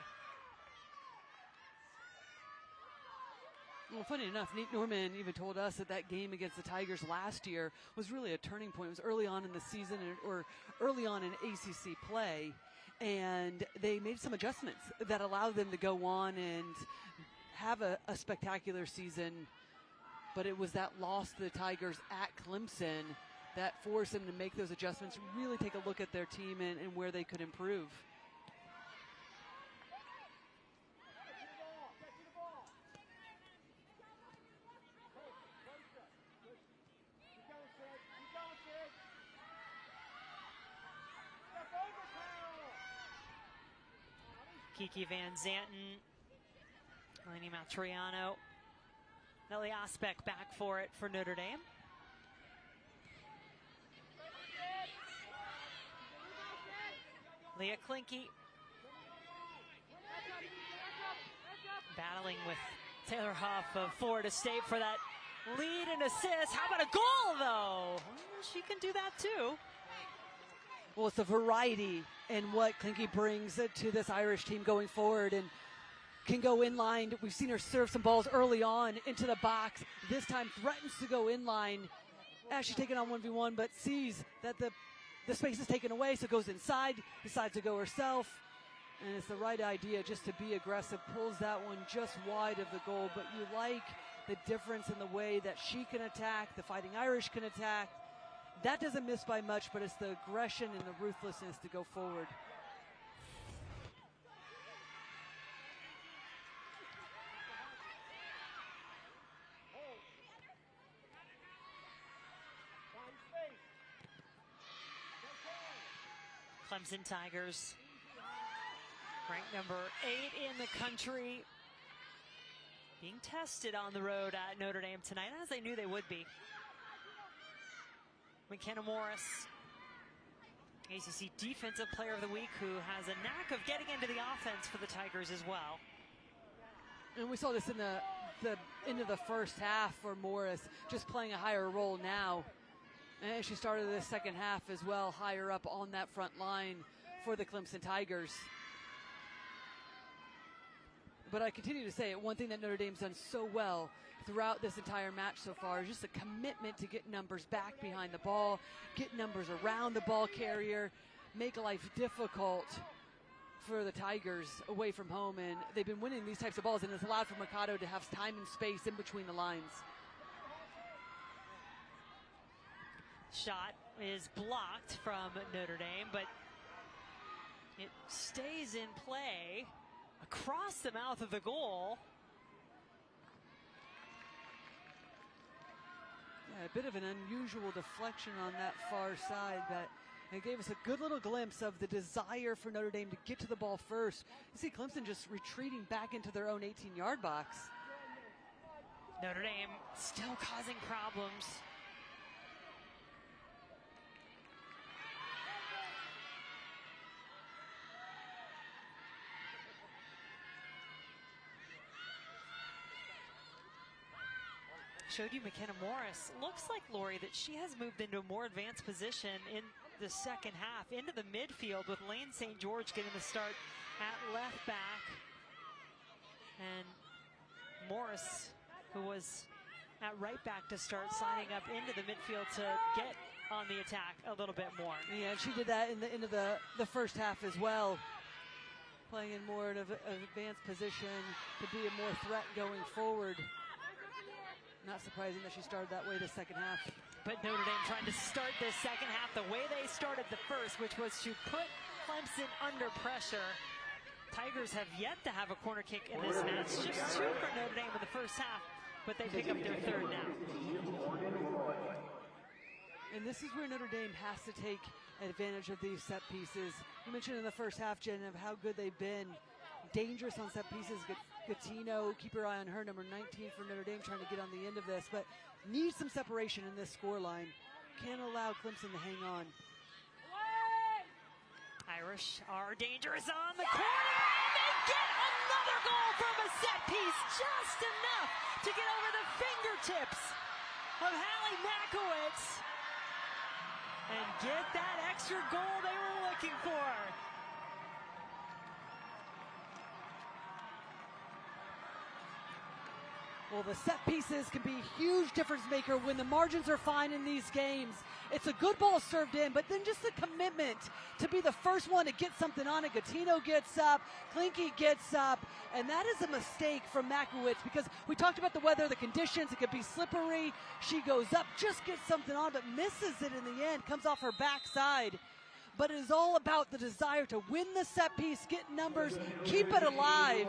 Well, funny enough, Nate Norman even told us that that game against the Tigers last year was really a turning point. It was early on in the season, or early on in ACC play, and they made some adjustments that allowed them to go on and have a spectacular season. But it was that loss to the Tigers at Clemson that forced them to make those adjustments, really take a look at their team and where they could improve. Kiki Van Zanten, Eleni Matriano, Nelly Osbeck back for it for Notre Dame. Leah Klinke battling with Taylor Huff of Florida State for that lead and assist. How about a goal, though? She can do that, too. Well, it's the variety and what Klinke brings to this Irish team going forward, and can go inline. We've seen her serve some balls early on into the box. This time threatens to go inline as she's taken on 1v1, but sees that the space is taken away, so goes inside, decides to go herself, and it's the right idea just to be aggressive. Pulls that one just wide of the goal, but you like the difference in the way that she can attack, the Fighting Irish can attack. That doesn't miss by much, but it's the aggression and the ruthlessness to go forward. Clemson Tigers, ranked number 8 in the country, being tested on the road at Notre Dame tonight, as they knew they would be. McKenna Morris, ACC Defensive Player of the Week, who has a knack of getting into the offense for the Tigers as well. And we saw this in the end of the first half for Morris, just playing a higher role now. And she started the second half as well, higher up on that front line for the Clemson Tigers. But I continue to say it, one thing that Notre Dame's done so well throughout this entire match so far is just a commitment to get numbers back behind the ball, get numbers around the ball carrier, make life difficult for the Tigers away from home. And they've been winning these types of balls, and it's allowed for Mercado to have time and space in between the lines. Shot is blocked from Notre Dame, but it stays in play across the mouth of the goal. Yeah, a bit of an unusual deflection on that far side, but it gave us a good little glimpse of the desire for Notre Dame to get to the ball first. You see Clemson just retreating back into their own 18-yard box. Notre Dame still causing problems. Showed you McKenna Morris. Looks like, Lori, that she has moved into a more advanced position in the second half, into the midfield, with Lane St. George getting the start at left back. And Morris, who was at right back to start, signing up into the midfield to get on the attack a little bit more. Yeah, and she did that in the end of the first half as well, playing in more of an advanced position to be a more threat going forward. Not surprising that she started that way the second half. But Notre Dame trying to start this second half the way they started the first, which was to put Clemson under pressure. Tigers have yet to have a corner kick in this match. Just 2 for Notre Dame in the first half, but they pick up their third now. And this is where Notre Dame has to take advantage of these set pieces. You mentioned in the first half, Jen, of how good they've been. Dangerous on set pieces. Gattino, keep your eye on her, number 19 for Notre Dame, trying to get on the end of this, but needs some separation in this scoreline. Can't allow Clemson to hang on. Irish are dangerous on the corner, and they get another goal from a set piece, just enough to get over the fingertips of Hallie Makowitz and get that extra goal they were looking for. Well, the set pieces can be a huge difference maker when the margins are fine in these games. It's a good ball served in, but then just the commitment to be the first one to get something on it. Gattino gets up, Klinke gets up, and that is a mistake from Makowitz because we talked about the weather, the conditions, it could be slippery. She goes up, just gets something on, but misses it in the end, comes off her backside. But it is all about the desire to win the set piece, get numbers, keep it alive.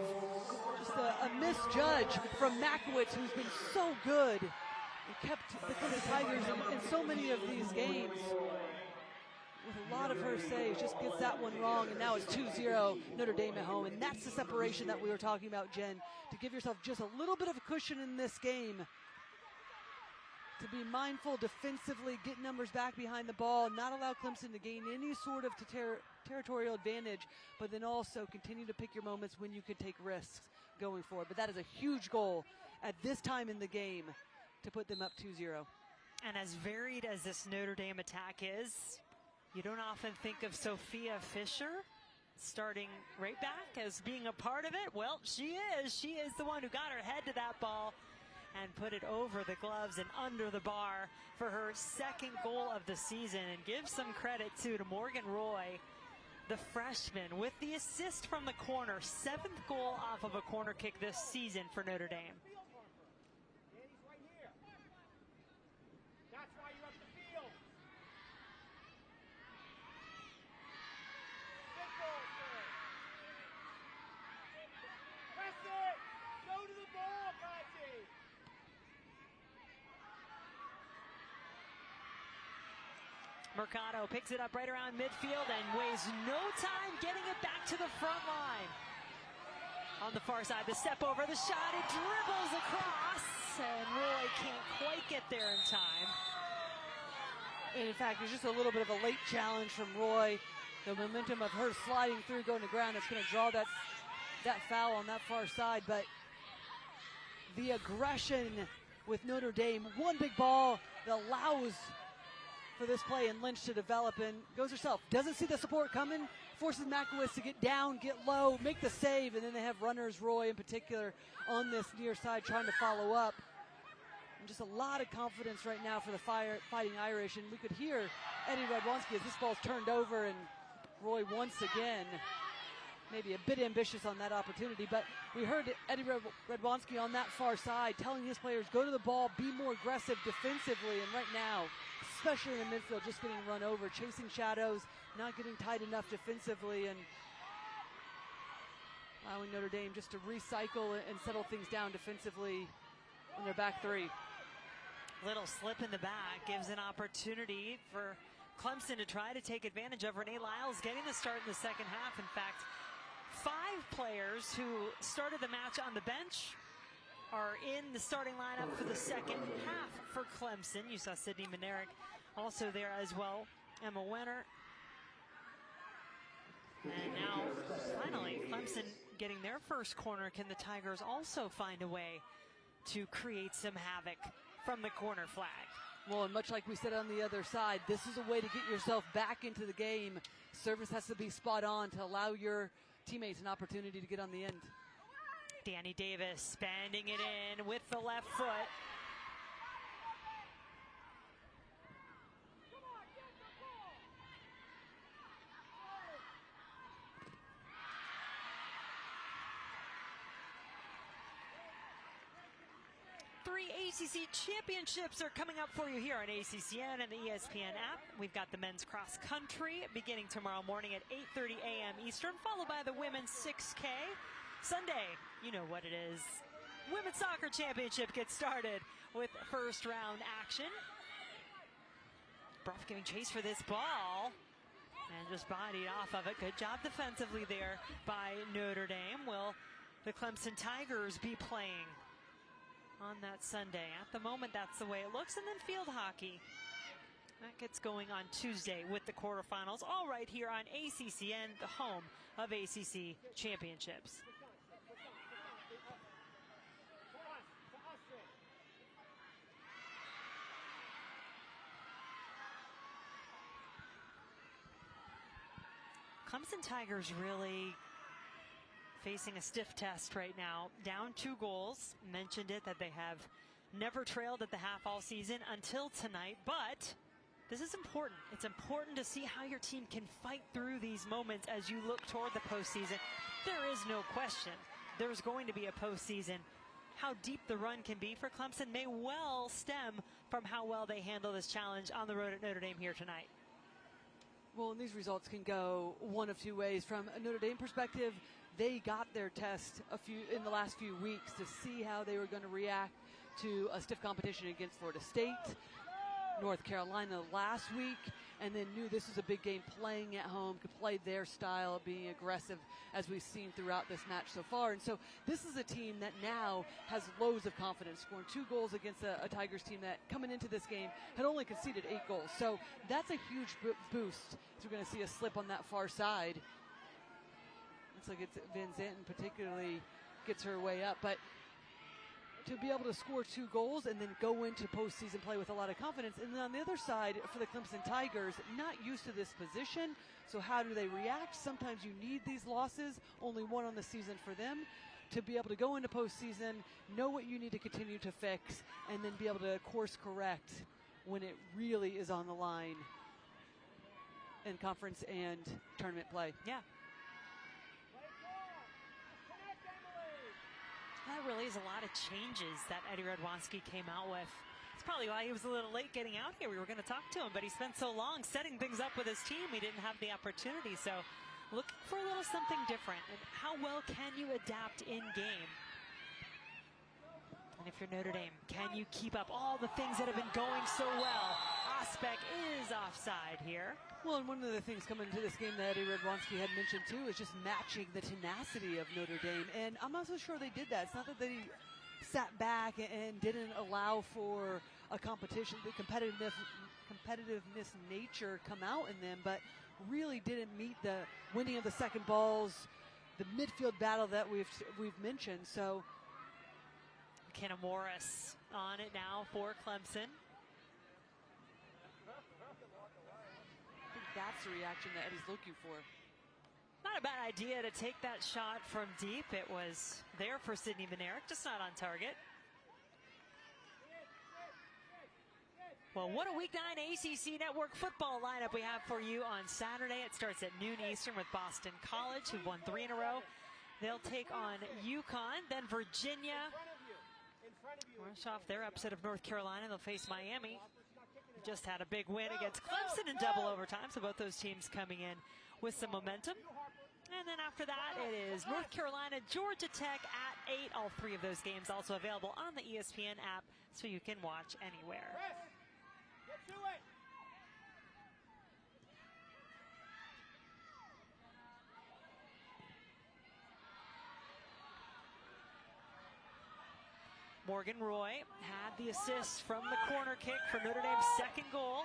Just a misjudge from Makowitz, who's been so good and kept the Clemson Tigers in so many of these games. With a lot of her saves, just gets that one wrong, and now it's 2-0 Notre Dame at home. And that's the separation that we were talking about, Jen, to give yourself just a little bit of a cushion in this game. To be mindful defensively, get numbers back behind the ball, not allow Clemson to gain any sort of territorial advantage, but then also continue to pick your moments when you could take risks going forward. But that is a huge goal at this time in the game to put them up 2-0. And as varied as this Notre Dame attack is, you don't often think of Sophia Fisher starting right back as being a part of it. Well, she is. She is the one who got her head to that ball and put it over the gloves and under the bar for her second goal of the season. And give some credit to Morgan Roy, the freshman, with the assist from the corner. 7th goal off of a corner kick this season for Notre Dame. That's why you're up the field. Simple, sir. Press it. Go to the ball, Patsy. Mercado picks it up right around midfield and wastes no time getting it back to the front line. On the far side, the step over, the shot, it dribbles across, and Roy can't quite get there in time. And in fact, it's just a little bit of a late challenge from Roy. The momentum of her sliding through, going to ground, it's going to draw that foul on that far side. But the aggression with Notre Dame, one big ball that allows for this play and Lynch to develop, and goes herself. Doesn't see the support coming, forces Makowitz to get down, get low, make the save, and then they have runners, Roy in particular, on this near side trying to follow up. And just a lot of confidence right now for the Fighting Irish, and we could hear Eddie Radwanski as this ball's turned over, and Roy once again maybe a bit ambitious on that opportunity, but we heard Eddie Redwanski on that far side telling his players, go to the ball, be more aggressive defensively, and right now, especially in the midfield, just getting run over, chasing shadows, not getting tight enough defensively, and allowing Notre Dame just to recycle and settle things down defensively on their back three. Little slip in the back gives an opportunity for Clemson to try to take advantage of. Renee Lyles getting the start in the second half. In fact, 5 players who started the match on the bench are in the starting lineup for the second half for Clemson. You saw Sydney Minerick also there as well. Emma Wenner. And now, finally, Clemson getting their first corner. Can the Tigers also find a way to create some havoc from the corner flag? Well, and much like we said on the other side, this is a way to get yourself back into the game. Service has to be spot on to allow your teammates an opportunity to get on the end. Danny Davis bending it in with the left foot. ACC championships are coming up for you here on ACCN and the ESPN app. We've got the men's cross country beginning tomorrow morning at 8:30 a.m. Eastern, followed by the women's 6K. Sunday, you know what it is. Women's soccer championship gets started with first round action. Bruff giving chase for this ball and just bodied off of it. Good job defensively there by Notre Dame. Will the Clemson Tigers be playing on that Sunday? At the moment, that's the way it looks. And then field hockey, that gets going on Tuesday with the quarterfinals, all right here on ACCN, the home of ACC championships. Clemson Tigers really facing a stiff test right now. Down 2 goals. Mentioned it that they have never trailed at the half all season until tonight, but this is important. It's important to see how your team can fight through these moments as you look toward the postseason. There is no question there's going to be a postseason. How deep the run can be for Clemson may well stem from how well they handle this challenge on the road at Notre Dame here tonight. Well, and these results can go one of 2 ways. From a Notre Dame perspective, they got their test in the last few weeks to see how they were going to react to a stiff competition against Florida State, North Carolina last week, and then knew this was a big game playing at home, could play their style of being aggressive as we've seen throughout this match so far. And so this is a team that now has loads of confidence, scoring 2 goals against a Tigers team that coming into this game had only conceded 8 goals. So that's a huge boost. So we're going to see a slip on that far side. Looks like it's Van Zanten particularly gets her way up, but to be able to score 2 goals and then go into postseason play with a lot of confidence. And then on the other side, for the Clemson Tigers, not used to this position, so how do they react? Sometimes you need these losses, only 1 on the season for them, to be able to go into postseason, know what you need to continue to fix, and then be able to course correct when it really is on the line in conference and tournament play. Yeah. That really is a lot of changes that Eddie Redwanski came out with. It's probably why he was a little late getting out here. We were going to talk to him, but he spent so long setting things up with his team, he didn't have the opportunity. So looking for a little something different. And how well can you adapt in game? And if you're Notre Dame, can you keep up all the things that have been going so well? Ospec is offside here. Well, and one of the things coming into this game that Eddie Redwanski had mentioned too is just matching the tenacity of Notre Dame. And I'm not so sure they did that. It's not that they sat back and didn't allow for a competition, the competitiveness nature come out in them, but really didn't meet the winning of the second balls, the midfield battle that we've mentioned. So McKenna Morris on it now for Clemson. I think that's the reaction that Eddie's looking for. Not a bad idea to take that shot from deep. It was there for Sydney Minerick, just not on target. Well, what a Week 9 ACC Network football lineup we have for you on Saturday. It starts at noon Eastern with Boston College, who've won 3 in a row. They'll take on UConn, then Virginia. Rush off their upset of North Carolina. They'll face Miami. Just had a big win against Clemson in double overtime, so both those teams coming in with some momentum. And then after that, it is North Carolina, Georgia Tech at 8. All 3 of those games also available on the ESPN app, so you can watch anywhere. Get to it. Morgan Roy had the assist from the corner kick for Notre Dame's second goal.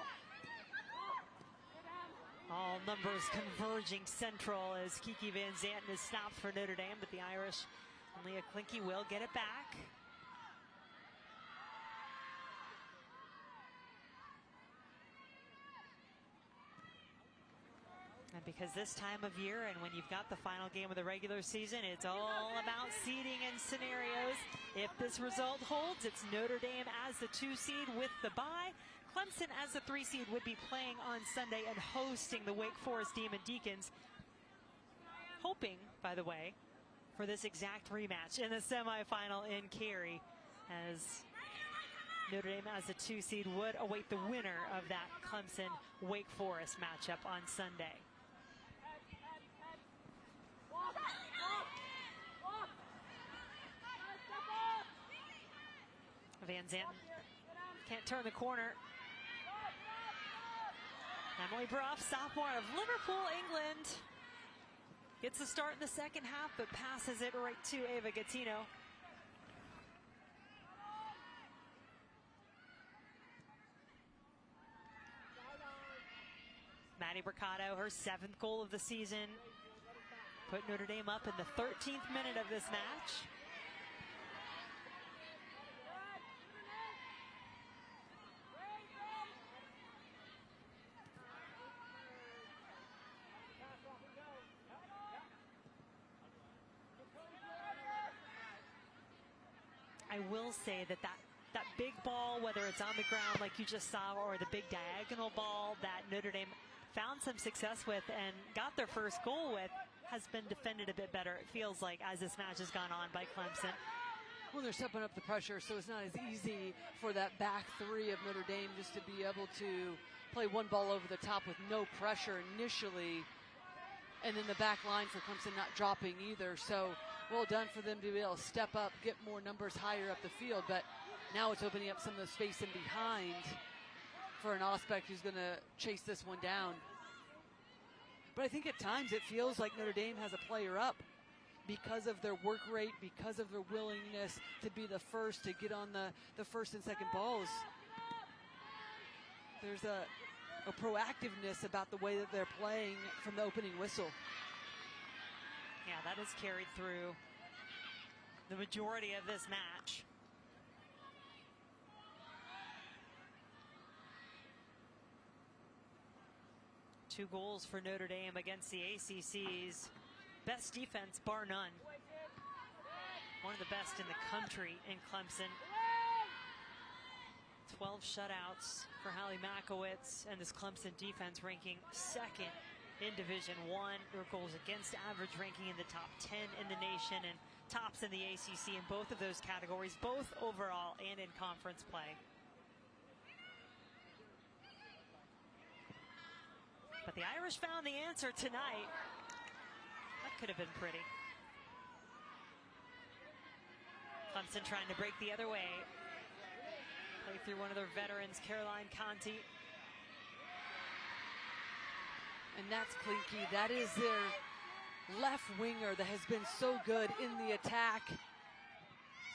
All numbers converging central as Kiki Van Zanten is stopped for Notre Dame, but the Irish and Leah Klinke will get it back. And because this time of year and when you've got the final game of the regular season, it's all about seeding and scenarios. If this result holds, it's Notre Dame as the 2 seed with the bye. Clemson as the 3 seed would be playing on Sunday and hosting the Wake Forest Demon Deacons. Hoping, by the way, for this exact rematch in the semifinal in Cary, as Notre Dame as the 2 seed would await the winner of that Clemson-Wake Forest matchup on Sunday. Van Zanten can't turn the corner. Emily Bruff, sophomore of Liverpool, England, gets a start in the second half, but passes it right to Ava Gattino. Maddie Mercado, her 7th goal of the season, put Notre Dame up in the 13th minute of this match. I will say that big ball, whether it's on the ground like you just saw, or the big diagonal ball that Notre Dame found some success with and got their first goal with, has been defended a bit better, it feels like, as this match has gone on by Clemson. Well, they're stepping up the pressure, so it's not as easy for that back 3 of Notre Dame just to be able to play one ball over the top with no pressure initially, and then the back line for Clemson not dropping either. So well done for them to be able to step up, get more numbers higher up the field, but now it's opening up some of the space in behind for an Ospec who's going to chase this one down. But I think at times it feels like Notre Dame has a player up because of their work rate, because of their willingness to be the first to get on the first and second balls. There's a proactiveness about the way that they're playing from the opening whistle. Yeah, that is carried through the majority of this match. Two goals for Notre Dame against the ACC's best defense, bar none. One of the best in the country in Clemson. 12 shutouts for Hallie Makowitz, and this Clemson defense ranking 2nd in Division I. Their goals against average ranking in the top 10 in the nation, and tops in the ACC in both of those categories, both overall and in conference play. But the Irish found the answer tonight. That could have been pretty. Clemson trying to break the other way. Play through one of their veterans, Caroline Conti. And that's Klinke. That is their left winger that has been so good in the attack.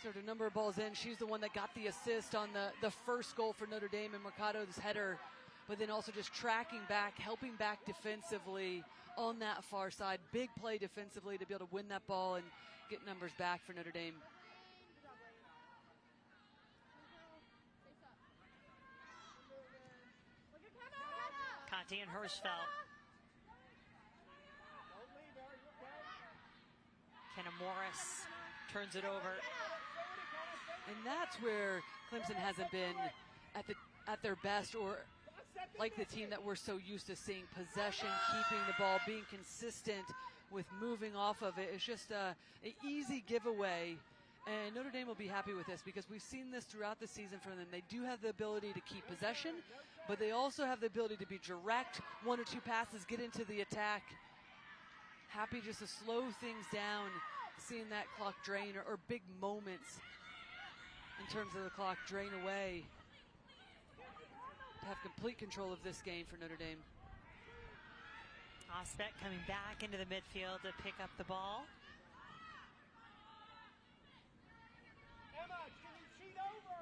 Sort of number of balls in. She's the one that got the assist on the first goal for Notre Dame and Mercado's header, but then also just tracking back, helping back defensively on that far side. Big play defensively to be able to win that ball and get numbers back for Notre Dame. Conti and Hirschfeld. Kenna Morris turns it over. And that's where Clemson hasn't been at at their best, or like the team that we're so used to seeing, possession, keeping the ball, being consistent with moving off of it. It's just an easy giveaway. And Notre Dame will be happy with this because we've seen this throughout the season from them. They do have the ability to keep possession, but they also have the ability to be direct. 1 or 2 passes, get into the attack. Happy just to slow things down, seeing that clock drain or big moments in terms of the clock drain away. To have complete control of this game for Notre Dame. Osbeck coming back into the midfield to pick up the ball. Emma, can you cheat over?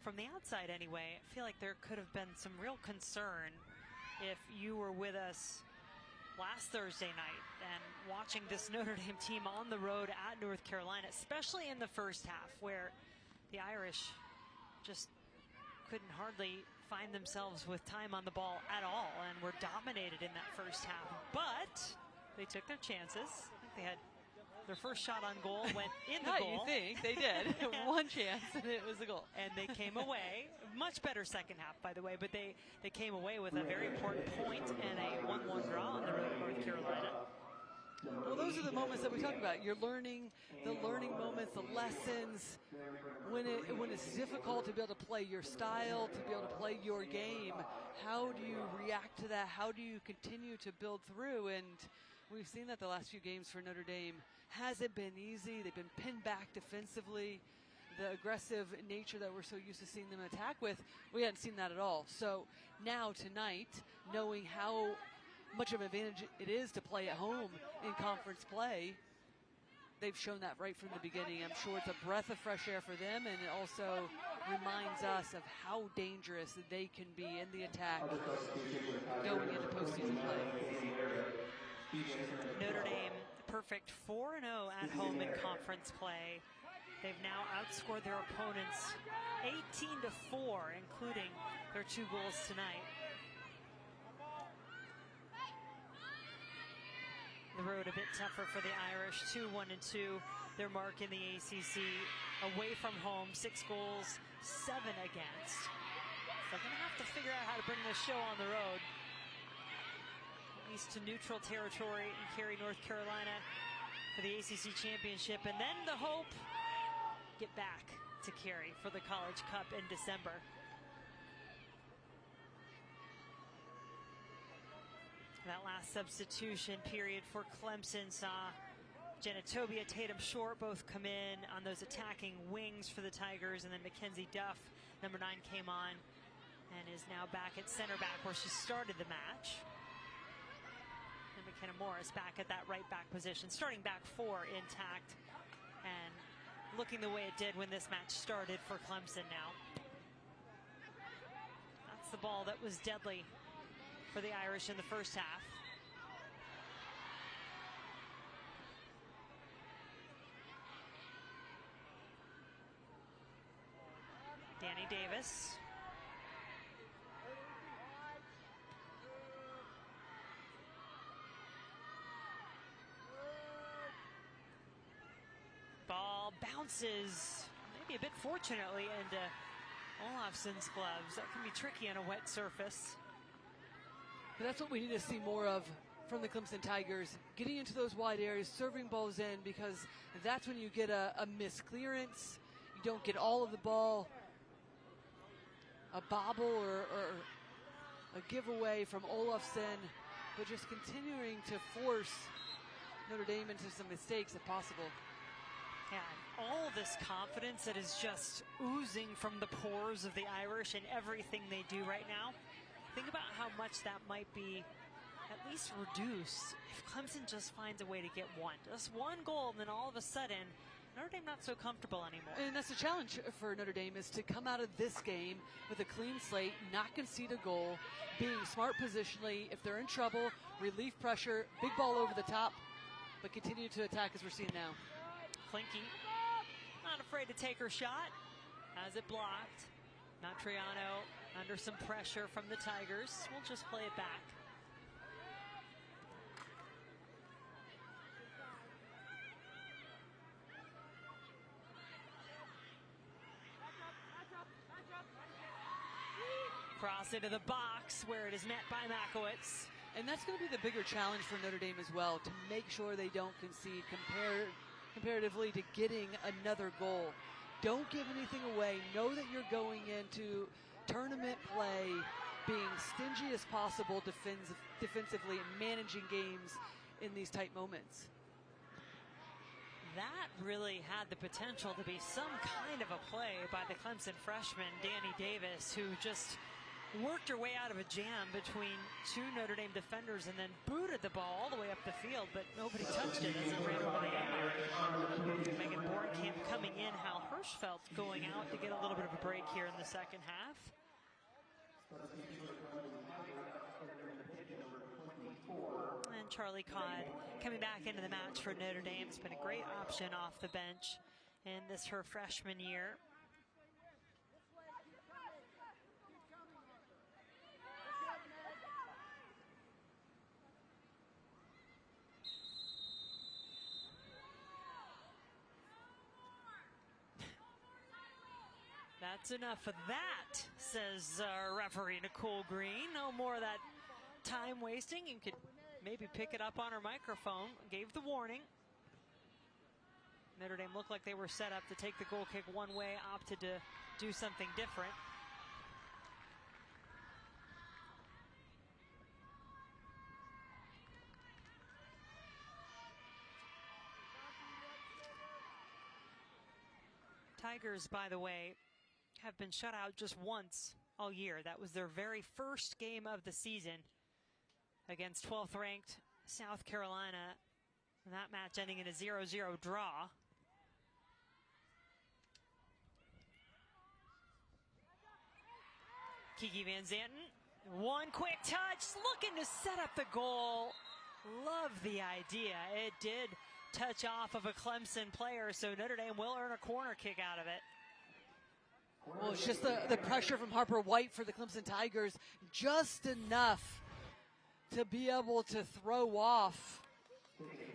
From the outside anyway, I feel like there could have been some real concern if you were with us last Thursday night and watching this Notre Dame team on the road at North Carolina, especially in the first half where the Irish just couldn't hardly find themselves with time on the ball at all and were dominated in that first half. But they took their chances. I think they had their first shot on goal went in the goal. You think they did. One chance and it was a goal. And they came away. Much better second half, by the way, but they came away with a very important point and a 1-1 draw on the road at North Carolina. Well, those are the moments that we talk about. You're learning, the learning moments, the lessons. When it's difficult to be able to play your style, to be able to play your game, how do you react to that? How do you continue to build through? And we've seen that the last few games for Notre Dame. Hasn't been easy. They've been pinned back defensively. The aggressive nature that we're so used to seeing them attack with, we hadn't seen that at all. So now tonight, knowing how much of an advantage it is to play at home in conference play, they've shown that right from the beginning. I'm sure it's a breath of fresh air for them, and it also reminds us of how dangerous they can be in the attack going into postseason play. Notre Dame, perfect 4-0 at home in conference play. They've now outscored their opponents 18-4, including their 2 goals tonight. The road a bit tougher for the Irish, 2-1-2, their mark in the ACC. Away from home, 6 goals, 7 against. So they're gonna have to figure out how to bring this show on the road, at least to neutral territory, and carry North Carolina for the ACC championship, and then the hope, get back to Cary for the College Cup in December. That last substitution period for Clemson saw Janatobia, Tatum Short both come in on those attacking wings for the Tigers, and then Mackenzie Duff, number 9, came on and is now back at center back where she started the match. And McKenna Morris back at that right back position, starting back 4 intact and looking the way it did when this match started for Clemson now. That's the ball that was deadly for the Irish in the first half. Danny Davis. Ball bounces, maybe a bit fortunately, into Olafson's gloves. That can be tricky on a wet surface. But that's what we need to see more of from the Clemson Tigers, getting into those wide areas, serving balls in, because that's when you get a missed clearance. You don't get all of the ball. A bobble or a giveaway from Olafson, but just continuing to force Notre Dame into some mistakes if possible. Yeah, all this confidence that is just oozing from the pores of the Irish in everything they do right now. Think about how much that might be at least reduced if Clemson just finds a way to get one. Just one goal, and then all of a sudden, Notre Dame not so comfortable anymore. And that's the challenge for Notre Dame, is to come out of this game with a clean slate, not concede a goal, being smart positionally. If they're in trouble, relief pressure, big ball over the top, but continue to attack as we're seeing now. Klinke, not afraid to take her shot. Has it blocked. Matriano under some pressure from the Tigers. We'll just play it back. Cross into the box where it is met by Makowitz. And that's going to be the bigger challenge for Notre Dame as well, to make sure they don't concede comparatively to getting another goal. Don't give anything away. Know that you're going into tournament play being stingy as possible defensively and managing games in these tight moments. That really had the potential to be some kind of a play by the Clemson freshman, Danny Davis, who just worked her way out of a jam between two Notre Dame defenders and then booted the ball all the way up the field, but nobody touched it as it ran over the end. Megan Bornkamp coming in, Hal Hirschfeld going out to get a little bit of a break here in the second half. And Charlie Codd coming back into the match for Notre Dame. It's been a great option off the bench in this her freshman year. That's enough of that, says referee Nicole Green. No more of that time wasting. You could maybe pick it up on her microphone. Gave the warning. Notre Dame looked like they were set up to take the goal kick one way, opted to do something different. Tigers, by the way, have been shut out just once all year. That was their very first game of the season against 12th ranked South Carolina. And that match ending in a 0-0 draw. Kiki Van Zanten, one quick touch, looking to set up the goal. Love the idea. It did touch off of a Clemson player, so Notre Dame will earn a corner kick out of it. Well, it's just the pressure from Harper White for the Clemson Tigers, just enough to be able to throw off.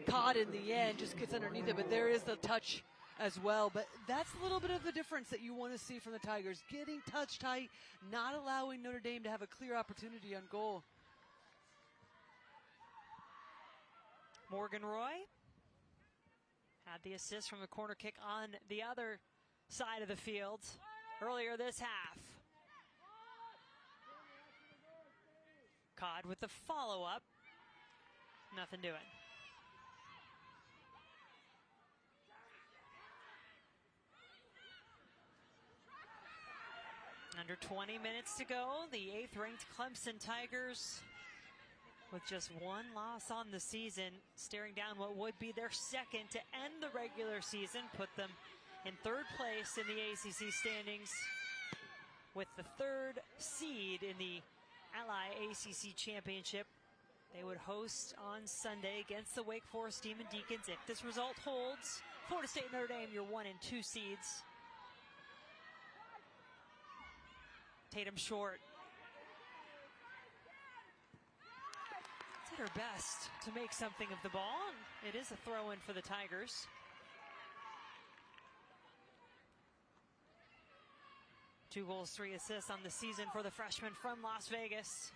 Codd in the end just gets underneath it, but there is the touch as well. But that's a little bit of the difference that you want to see from the Tigers. Getting touch tight, not allowing Notre Dame to have a clear opportunity on goal. Morgan Roy had the assist from the corner kick on the other side of the field earlier this half. Codd with the follow-up. Nothing doing. Under 20 minutes to go, the 8th ranked Clemson Tigers with just one loss on the season, staring down what would be their second to end the regular season, put them in 3rd place in the ACC standings with the 3rd seed in the Ally ACC Championship. They would host on Sunday against the Wake Forest Demon Deacons. If this result holds, Florida State Notre Dame, your 1 and 2 seeds. Tatum Short did her best to make something of the ball. It is a throw-in for the Tigers. Two goals, 3 assists on the season for the freshman from Las Vegas.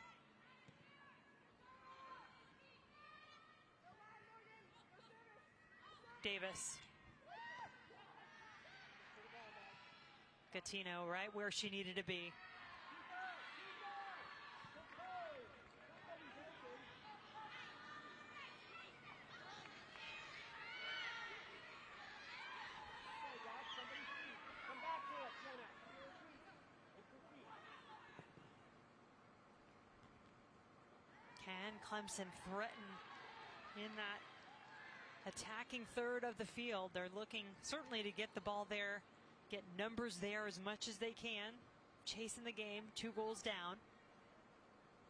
Davis. Gatino right where she needed to be. Can Clemson threaten in that attacking third of the field? They're looking certainly to get the ball there, get numbers there as much as they can, chasing the game, 2 goals down.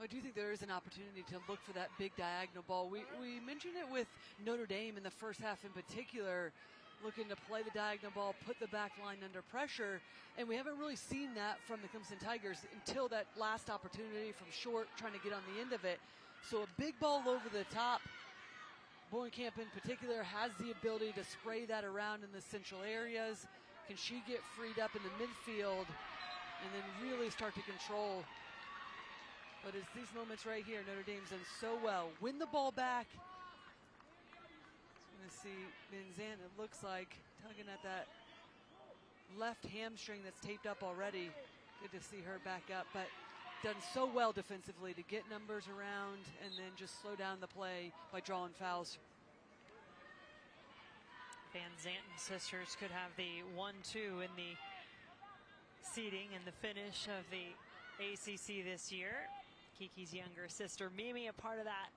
I do think there is an opportunity to look for that big diagonal ball. We mentioned it with Notre Dame in the first half in particular, looking to play the diagonal ball, put the back line under pressure, and we haven't really seen that from the Clemson Tigers until that last opportunity from Short trying to get on the end of it. So a big ball over the top. Bornkamp in particular has the ability to spray that around in the central areas. Can she get freed up in the midfield and then really start to control But it's these moments right here, Notre Dame's done so well. Win the ball back. Going to see Van Zandt, it looks like, tugging at that left hamstring that's taped up already. Good to see her back up, but done so well defensively to get numbers around and then just slow down the play by drawing fouls. Van Zanten sisters could have the 1-2 in the seeding and the finish of the ACC this year. Kiki's younger sister Mimi, a part of that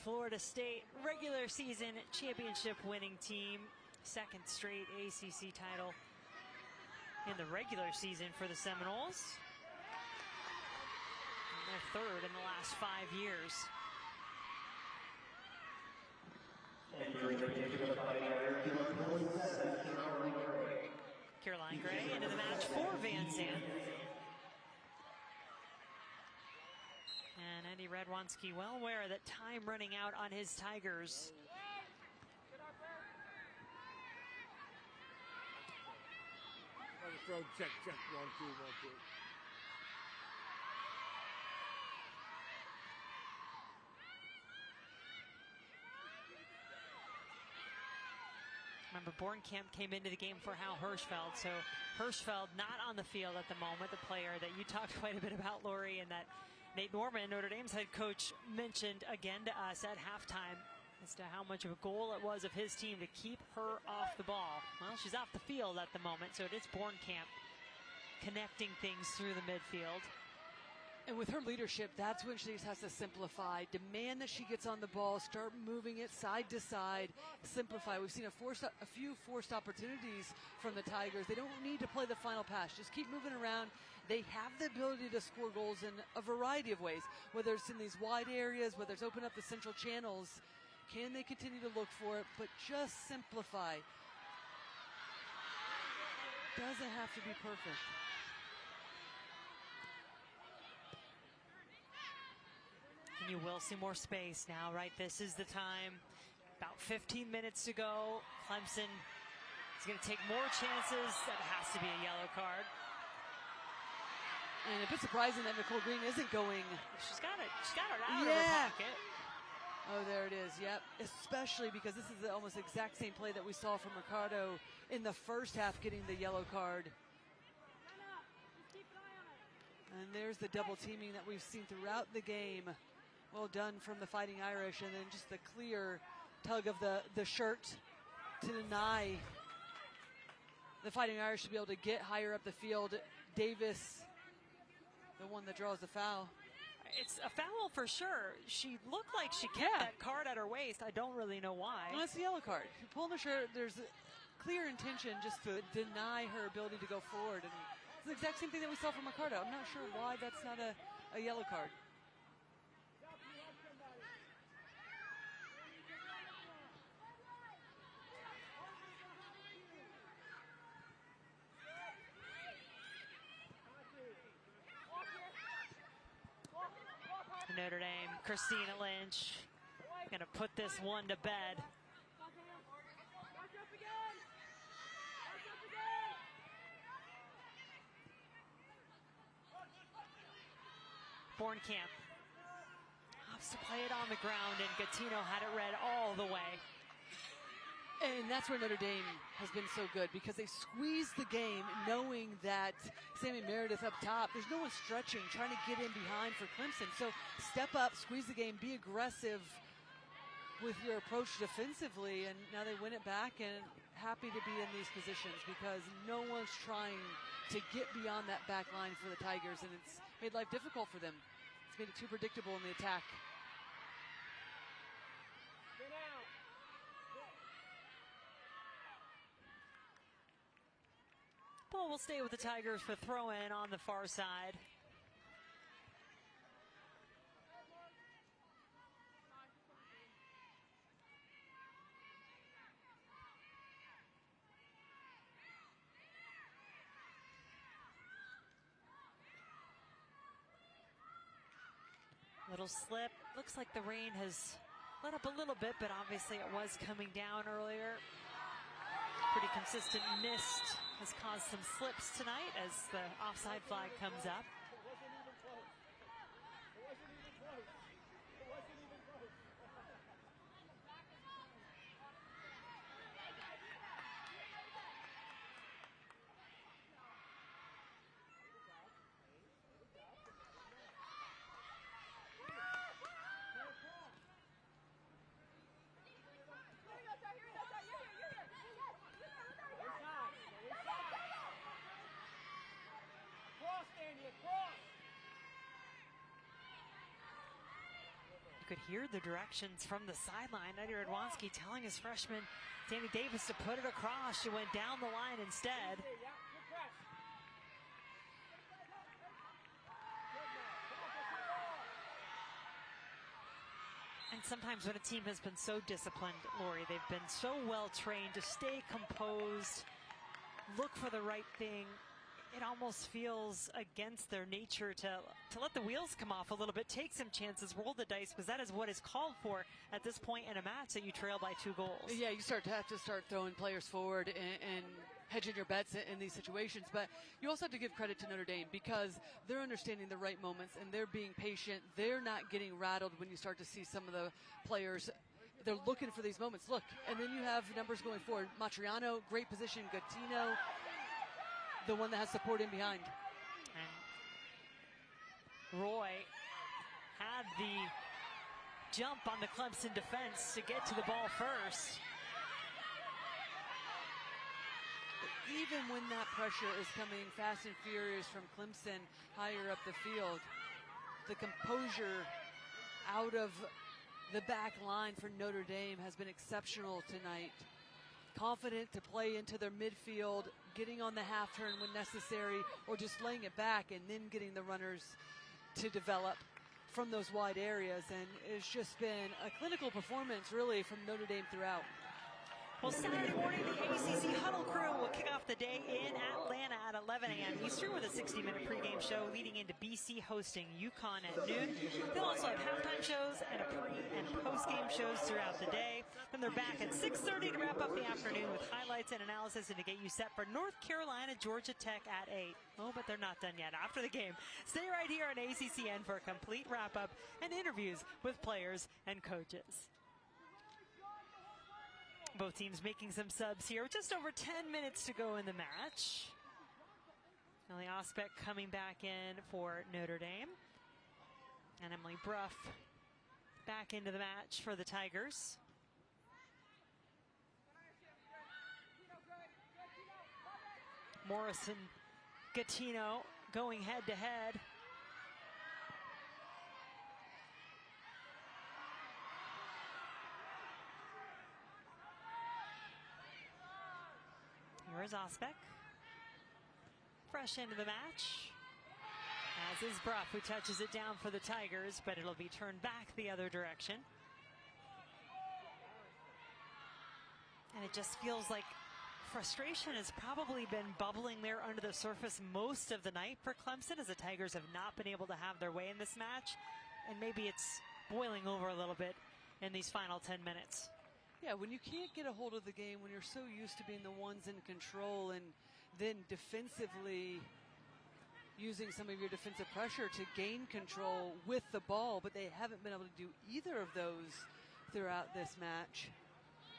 Florida State regular season championship winning team. Second straight ACC title in the regular season for the Seminoles. And their third in the last 5 years. Caroline Gray into the match for Van Zandt. And Eddie Radwanski well aware that time running out on his Tigers. Check, 1, 2, 1, 2. Remember, Bornkamp came into the game for Hal Hirschfeld, so Hirschfeld not on the field at the moment, the player that you talked quite a bit about, Lori, and that Nate Norman, Notre Dame's head coach, mentioned again to us at halftime as to how much of a goal it was of his team to keep her off the ball. Well, she's off the field at the moment, so it is Bornkamp connecting things through the midfield. And with her leadership, that's when she just has to simplify. Demand that she gets on the ball, start moving it side to side, simplify. We've seen a few forced opportunities from the Tigers. They don't need to play the final pass. Just keep moving around. They have the ability to score goals in a variety of ways, whether it's in these wide areas, whether it's open up the central channels. Can they continue to look for it, but just simplify? Doesn't have to be perfect. And you will see more space now, right? This is the time. About 15 minutes to go. Clemson is going to take more chances. That has to be a yellow card. And a bit surprising that Nicole Green isn't going. She's got it out of her pocket. Oh, there it is. Yep. Especially because this is the almost exact same play that we saw from Ricardo in the first half, getting the yellow card. And there's the double teaming that we've seen throughout the game. Well done from the Fighting Irish, and then just the clear tug of the shirt to deny the Fighting Irish to be able to get higher up the field. Davis, the one that draws the foul. It's a foul for sure. She looked like she kept that card at her waist. I don't really know why. Well, it's the yellow card. If you pull the shirt, there's a clear intention just to deny her ability to go forward. And it's the exact same thing that we saw from Ricardo. I'm not sure why that's not a yellow card. Notre Dame, Christina Lynch, gonna put this one to bed. Bornkamp opts to play it on the ground, and Gattino had it read all the way. And that's where Notre Dame has been so good, because they squeezed the game knowing that Sammy Meredith up top, there's no one stretching, trying to get in behind for Clemson. So step up, squeeze the game, be aggressive with your approach defensively, and now they win it back, and happy to be in these positions because no one's trying to get beyond that back line for the Tigers, and it's made life difficult for them. It's made it too predictable in the attack. Ball will stay with the Tigers for throw-in on the far side. Little slip. Looks like the rain has let up a little bit, but obviously it was coming down earlier. Pretty consistent mist has caused some slips tonight as the offside flag comes up. could hear the directions from the sideline. Eddie Radwanski telling his freshman, Danny Davis, to put it across. She went down the line instead. And sometimes when a team has been so disciplined, Lori, they've been so well trained to stay composed, look for the right thing, it almost feels against their nature to let the wheels come off a little bit, take some chances, roll the dice, because that is what is called for at this point in a match that you trail by 2 goals. Yeah, you have to start throwing players forward and hedging your bets in these situations. But you also have to give credit to Notre Dame because they're understanding the right moments and they're being patient. They're not getting rattled when you start to see some of the players. They're looking for these moments. Look, and then you have numbers going forward. Matriano, great position. Gattino, the one that has support in behind. And Roy had the jump on the Clemson defense to get to the ball first. Even when that pressure is coming fast and furious from Clemson higher up the field, the composure out of the back line for Notre Dame has been exceptional tonight. Confident to play into their midfield, getting on the half turn when necessary, or just laying it back and then getting the runners to develop from those wide areas. And it's just been a clinical performance really from Notre Dame throughout. Well, Saturday morning, the ACC Huddle crew will kick off the day in Atlanta at 11 a.m. Eastern with a 60-minute pregame show leading into BC hosting UConn at noon. They'll also have halftime shows and a pre- and post-game shows throughout the day. Then they're back at 6:30 to wrap up the afternoon with highlights and analysis and to get you set for North Carolina, Georgia Tech at 8. Oh, but they're not done yet. After the game, stay right here on ACCN for a complete wrap-up and interviews with players and coaches. Both teams making some subs here. Just over 10 minutes to go in the match. Emily Osbeck coming back in for Notre Dame. And Emily Bruff back into the match for the Tigers. Morrison, Gattino going head to head. Here's Osbeck. Fresh into the match. As is Bruff, who touches it down for the Tigers, but it'll be turned back the other direction. And it just feels like frustration has probably been bubbling there under the surface most of the night for Clemson, as the Tigers have not been able to have their way in this match. And maybe it's boiling over a little bit in these final 10 minutes. Yeah, when you can't get a hold of the game, when you're so used to being the ones in control and then defensively using some of your defensive pressure to gain control with the ball, but they haven't been able to do either of those throughout this match,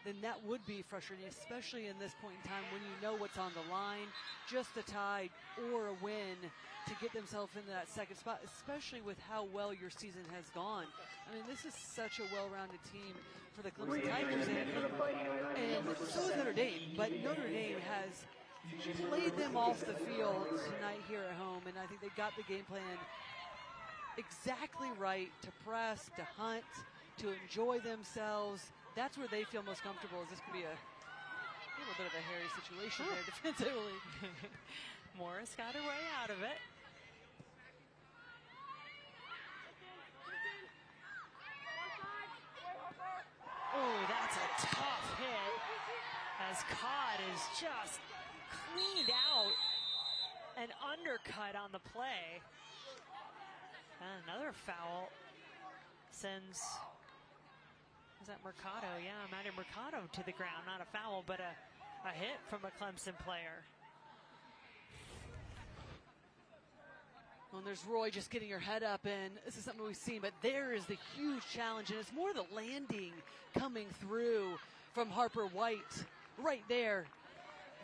then that would be frustrating, especially in this point in time when you know what's on the line, just a tie or a win to get themselves into that second spot, especially with how well your season has gone. I mean, this is such a well-rounded team for the Clemson Tigers, and so is Notre Dame, but Notre Dame has played them off the field tonight here at home, and I think they got the game plan exactly right to press, to hunt, to enjoy themselves. That's where they feel most comfortable, as this could be a little bit of a hairy situation there defensively. Morris got her way out of it. Oh, that's a tough hit, as Codd is just cleaned out and undercut on the play. And another foul sends, is that Mercado? Yeah, Maddie Mercado to the ground. Not a foul, but a hit from a Clemson player. Well, and there's Roy just getting her head up, and this is something we've seen, but there is the huge challenge, and it's more the landing coming through from Harper White right there.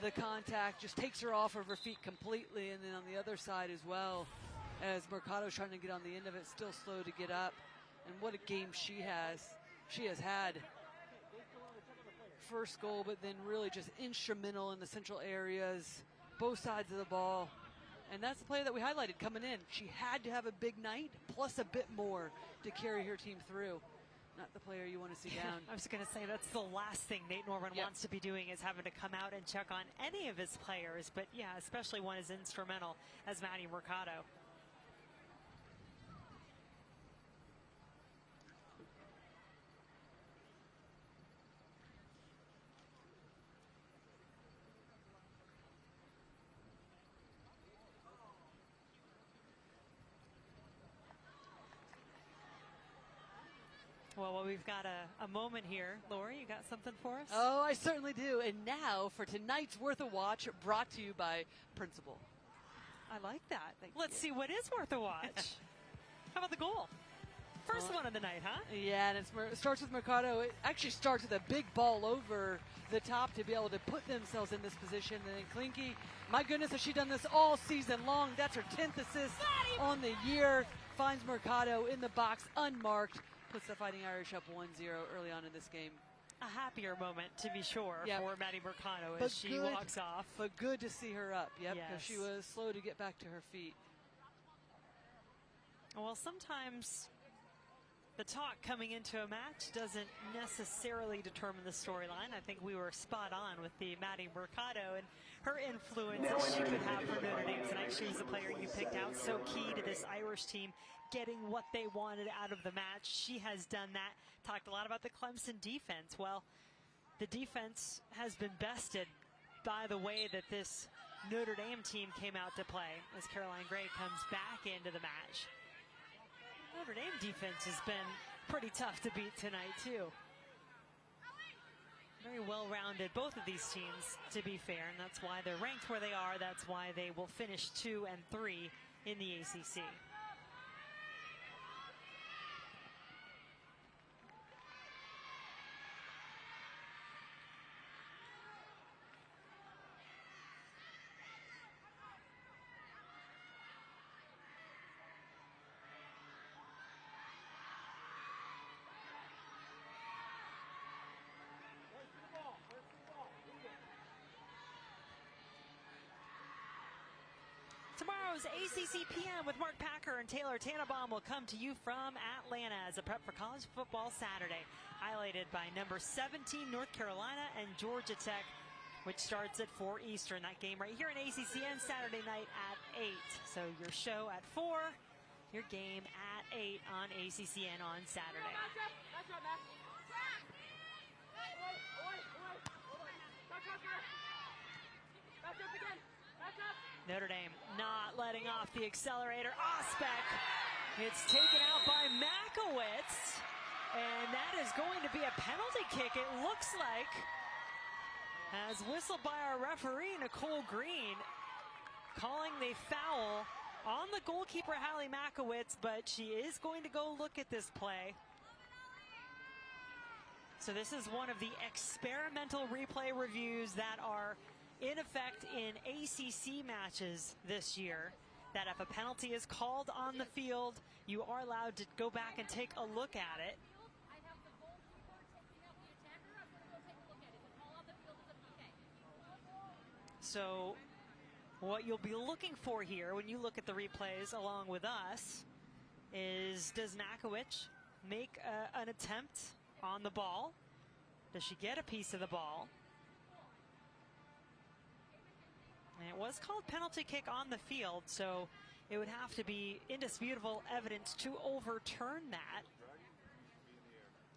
The contact just takes her off of her feet completely, and then on the other side as well, as Mercado's trying to get on the end of it, still slow to get up. And what a game she has had. First goal, but then really just instrumental in the central areas, both sides of the ball. And that's the player that we highlighted coming in. She had to have a big night, plus a bit more to carry her team through. not the player you want to see down. I was going to say that's the last thing Nate Norman wants to be doing, is having to come out and check on any of his players. But yeah, especially one as instrumental as Maddie Mercado. Well, we've got a moment here. Lori, you got something for us? Oh, I certainly do. And now for tonight's Worth a Watch, brought to you by Principal. I like that. Let's see what is worth a watch. How about the goal? First one of the night, huh? Yeah, and it starts with Mercado. It actually starts with a big ball over the top to be able to put themselves in this position. And then Klinke, my goodness, has she done this all season long? That's her 10th assist on the year. Finds Mercado in the box unmarked. Puts the Fighting Irish up 1-0 early on in this game. A happier moment, to be sure, for Maddie Mercado as she walks off. But good to see her up, because Yes. she was slow to get back to her feet. Well, sometimes the talk coming into a match doesn't necessarily determine the storyline. I think we were spot on with the Maddie Mercado and her influence that she could have for Notre Dame tonight. She was the player you picked out, so key to this Irish team getting what they wanted out of the match. She has done that. Talked a lot about the Clemson defense. Well, the defense has been bested by the way that this Notre Dame team came out to play as Caroline Gray comes back into the match. Notre Dame defense has been pretty tough to beat tonight, too. Very well-rounded, both of these teams, to be fair, and that's why they're ranked where they are. That's why they will finish 2 and 3 in the ACC. Tomorrow's ACC PM with Mark Packer and Taylor Tannenbaum will come to you from Atlanta as a prep for college football Saturday, highlighted by number 17 North Carolina and Georgia Tech, which starts at 4 Eastern. That game right here in ACCN Saturday night at 8. So your show at 4, your game at 8 on ACCN on Saturday. Notre Dame not letting off the accelerator. Ospek, it's taken out by Makowitz, and that is going to be a penalty kick, it looks like, as whistled by our referee, Nicole Green, calling the foul on the goalkeeper, Hallie Makowitz, but she is going to go look at this play. So this is one of the experimental replay reviews that are in effect in ACC matches this year, that if a penalty is called on the field, you are allowed to go back and take a look at it. So what you'll be looking for here when you look at the replays along with us is, does Makowitz make an attempt on the ball? Does she get a piece of the ball? And it was called penalty kick on the field, so it would have to be indisputable evidence to overturn that.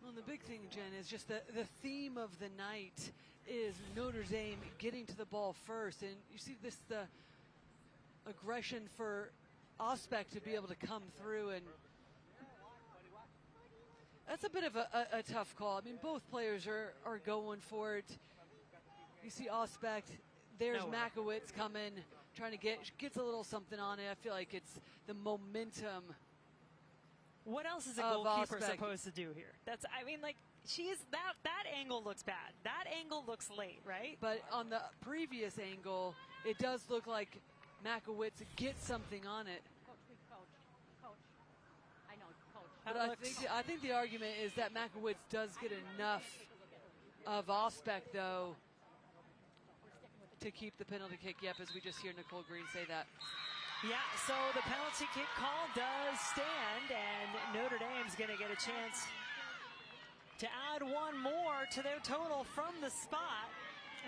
Well, the big thing, Jen, is just the theme of the night is Notre Dame getting to the ball first. And you see this, the aggression for Ospek to be able to come through, and that's a bit of a tough call. I mean, both players are going for it. You see Ospek. There's Makowitz coming, trying to gets a little something on it. I feel like it's the momentum. What else is a goalkeeper supposed to do here? That's, I mean, like, that angle looks bad. That angle looks late, right? But on the previous angle, it does look like Makowitz gets something on it. Coach. I know, Coach. But I think the argument is that Makowitz does get enough of Ospek, though, to keep the penalty kick. Yep, as we just hear Nicole Green say that. Yeah, so the penalty kick call does stand, and Notre Dame's going to get a chance to add one more to their total from the spot.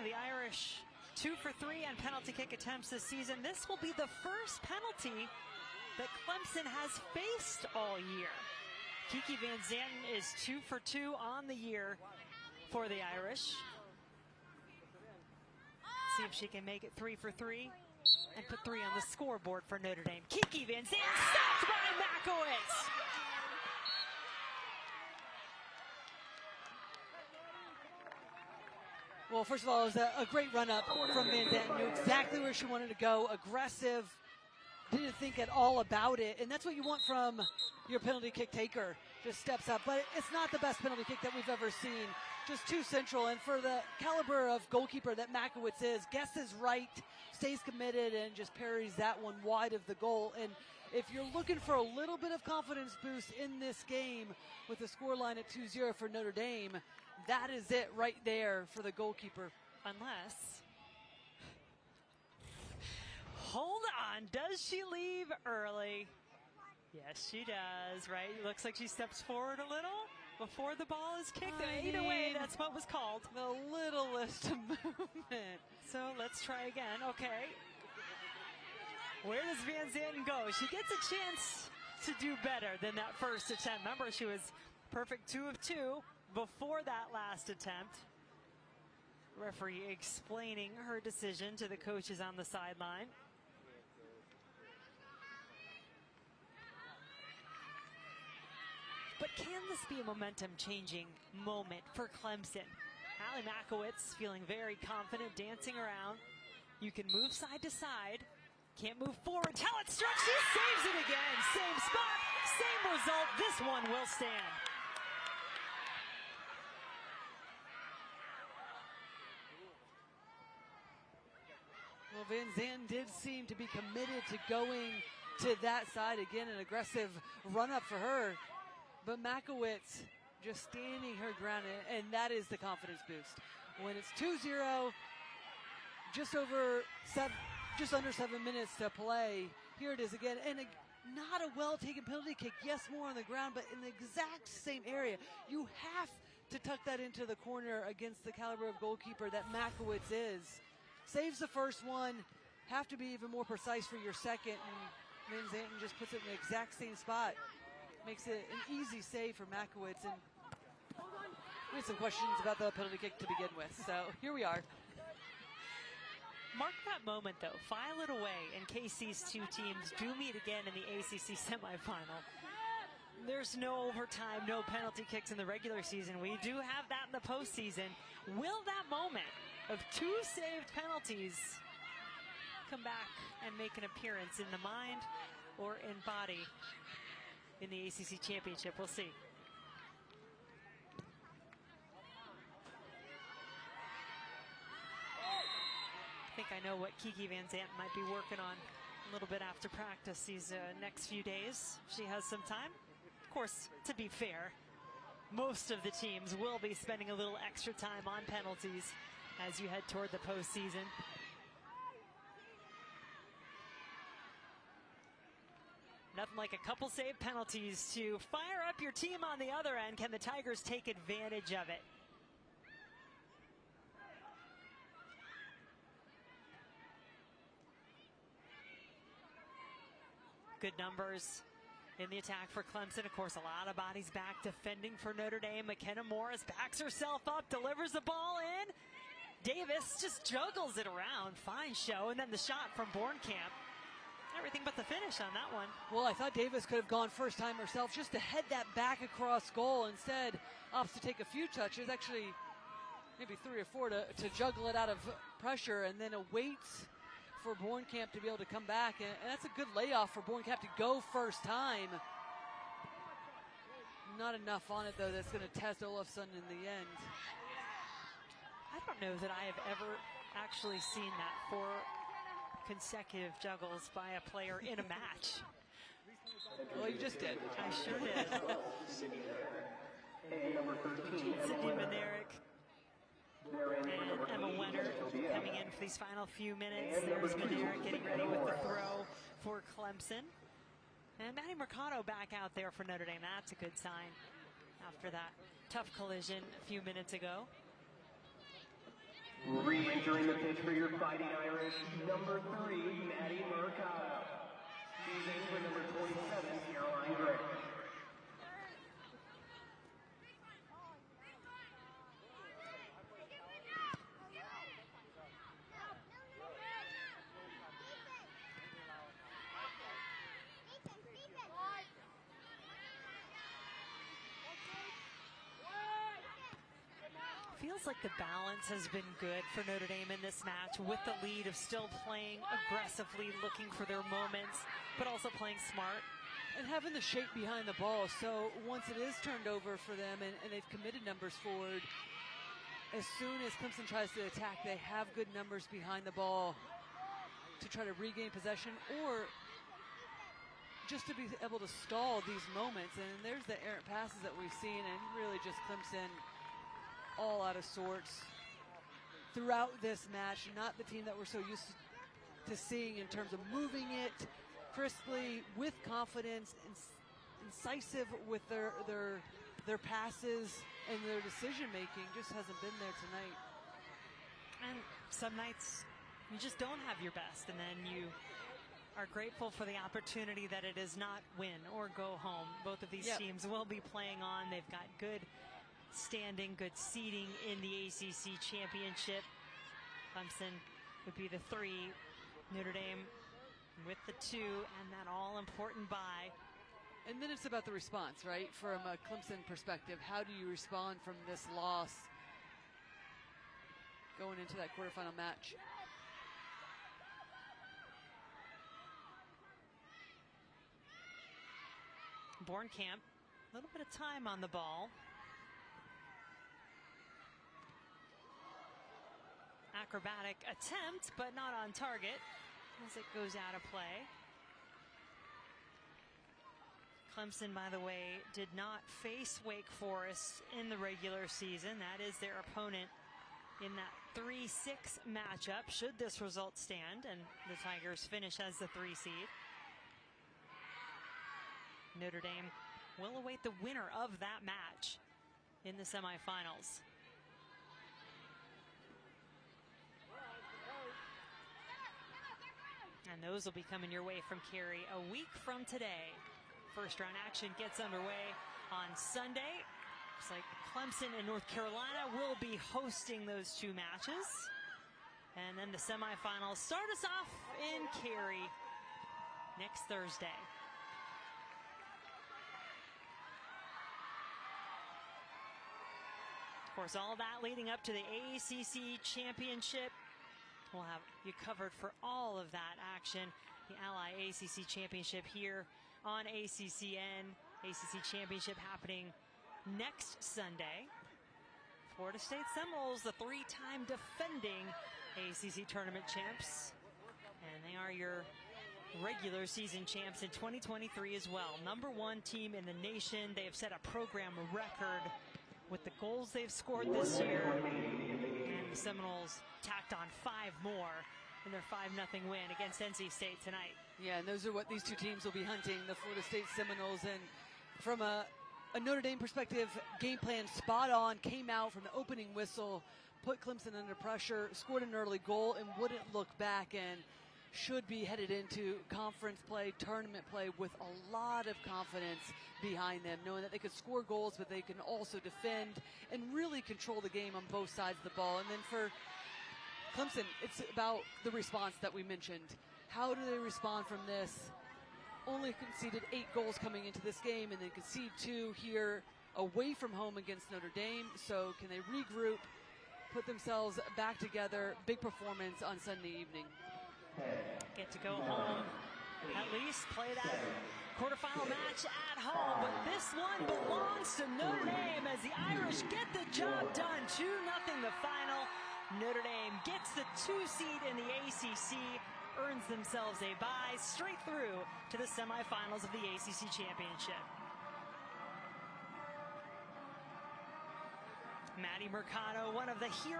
The Irish 2 for 3 on penalty kick attempts this season. This will be the first penalty that Clemson has faced all year. Kiki Van Zanten is 2 for 2 on the year for the Irish. See if she can make it 3 for 3 and put 3 on the scoreboard for Notre Dame. Kiki Van Zanten stopped by Makowitz. Well, first of all, it was a great run-up from Van Zanten. Knew exactly where she wanted to go, aggressive, didn't think at all about it. And that's what you want from your penalty kick taker, just steps up. But it's not the best penalty kick that we've ever seen, just too central. And for the caliber of goalkeeper that Makowitz is, guesses right, stays committed, and just parries that one wide of the goal. And if you're looking for a little bit of confidence boost in this game with the scoreline at 2-0 for Notre Dame, that is it right there for the goalkeeper. Unless, hold on, does she leave early? Yes, she does, right? Looks like she steps forward a little before the ball is kicked. Either way, that's what was called. The littlest movement. So let's try again. Okay. Where does Van Zanten go? She gets a chance to do better than that first attempt. Remember, she was perfect 2 of 2 before that last attempt. Referee explaining her decision to the coaches on the sideline. But can this be a momentum-changing moment for Clemson? Allie Makowitz feeling very confident, dancing around. You can move side to side. Can't move forward. Talent struck. She saves it again. Same spot, same result. This one will stand. Well, Van Zanten did seem to be committed to going to that side. Again, an aggressive run-up for her. But Makowitz just standing her ground, and that is the confidence boost. When it's 2-0, just under 7 minutes to play, here it is again. And not a well-taken penalty kick. Yes, more on the ground, but in the exact same area. You have to tuck that into the corner against the caliber of goalkeeper that Makowitz is. Saves the first one, have to be even more precise for your second, and Van Zanten just puts it in the exact same spot. Makes it an easy save for Makowitz, and we had some questions about the penalty kick to begin with, so here we are. Mark that moment, though. File it away in case these two teams do meet again in the ACC semifinal. There's no overtime, no penalty kicks in the regular season. We do have that in the postseason. Will that moment of 2 saved penalties come back and make an appearance in the mind or in body in the ACC championship? We'll see. I think I know what Kiki Van Zanten might be working on a little bit after practice these next few days. She has some time. Of course, to be fair, most of the teams will be spending a little extra time on penalties as you head toward the postseason. Nothing like a couple saved penalties to fire up your team on the other end. Can the Tigers take advantage of it? Good numbers in the attack for Clemson. Of course, a lot of bodies back defending for Notre Dame. McKenna Morris backs herself up, delivers the ball in. Davis just juggles it around. Fine show. And then the shot from Bornkamp. Everything but the finish on that one. Well, I thought Davis could have gone first time herself just to head that back across goal. Instead, opts to take a few touches, actually maybe 3 or 4 to juggle it out of pressure, and then awaits for Bornkamp to be able to come back. And that's a good layoff for Bornkamp to go first time. Not enough on it, though, that's going to test Olafsson in the end. I don't know that I have ever actually seen that 4 consecutive juggles by a player in a match. Well, you just did. I sure did. Sydney Manerick and Emma Wenner coming in for these final few minutes. There's Manerick getting ready with the throw for Clemson. And Maddie Mercado back out there for Notre Dame. That's a good sign. after that tough collision a few minutes ago. Re-entering the pitch for your Fighting Irish, number 3, Maddie Mercado. Choosing for number 27, Caroline Gray. Feels like the balance has been good for Notre Dame in this match, with the lead of still playing aggressively, looking for their moments, but also playing smart. And having the shape behind the ball, so once it is turned over for them and they've committed numbers forward, as soon as Clemson tries to attack, they have good numbers behind the ball to try to regain possession or just to be able to stall these moments. And there's the errant passes that we've seen, and really just Clemson all out of sorts throughout this match. Not the team that we're so used to seeing in terms of moving it crisply, with confidence, incisive with their passes, and their decision making just hasn't been there tonight. And some nights you just don't have your best, and then you are grateful for the opportunity that it is not win or go home. Both of these teams will be playing on. They've got good standing, good seeding in the ACC championship. Clemson would be the 3, Notre Dame with the 2, and that all-important bye. And then it's about the response, right? From a Clemson perspective, how do you respond from this loss going into that quarterfinal match? Bornkamp, a little bit of time on the ball. Acrobatic attempt, but not on target as it goes out of play. Clemson, by the way, did not face Wake Forest in the regular season. That is their opponent in that 3-6 matchup, should this result stand and the Tigers finish as the 3 seed. Notre Dame will await the winner of that match in the semifinals. And those will be coming your way from Cary a week from today. First round action gets underway on Sunday. Looks like Clemson and North Carolina will be hosting those 2 matches. And then the semifinals start us off in Cary next Thursday. Of course, all that leading up to the ACC championship. We'll have you covered for all of that action. The Ally ACC Championship here on ACCN. ACC Championship happening next Sunday. Florida State Seminoles, the 3-time defending ACC tournament champs. And they are your regular season champs in 2023 as well. #1 team in the nation. They have set a program record with the goals they've scored this year. And the Seminoles tacked on 5 more in their 5-0 win against NC State tonight. Yeah, and those are what these 2 teams will be hunting, the Florida State Seminoles. And from a Notre Dame perspective, game plan spot on, came out from the opening whistle, put Clemson under pressure, scored an early goal, and wouldn't look back, and should be headed into conference play, tournament play with a lot of confidence behind them, knowing that they could score goals, but they can also defend and really control the game on both sides of the ball. And then for Clemson, it's about the response that we mentioned. How do they respond from this? Only conceded 8 goals coming into this game, and then concede 2 here away from home against Notre Dame. So can they regroup, put themselves back together? Big performance on Sunday evening. Get to go home, at least play that quarterfinal match at home. But this one belongs to Notre Dame as the Irish get the job done. 2-0 the final. Notre Dame gets the 2 seed in the ACC, earns themselves a bye straight through to the semifinals of the ACC championship. Maddie Mercado, one of the heroes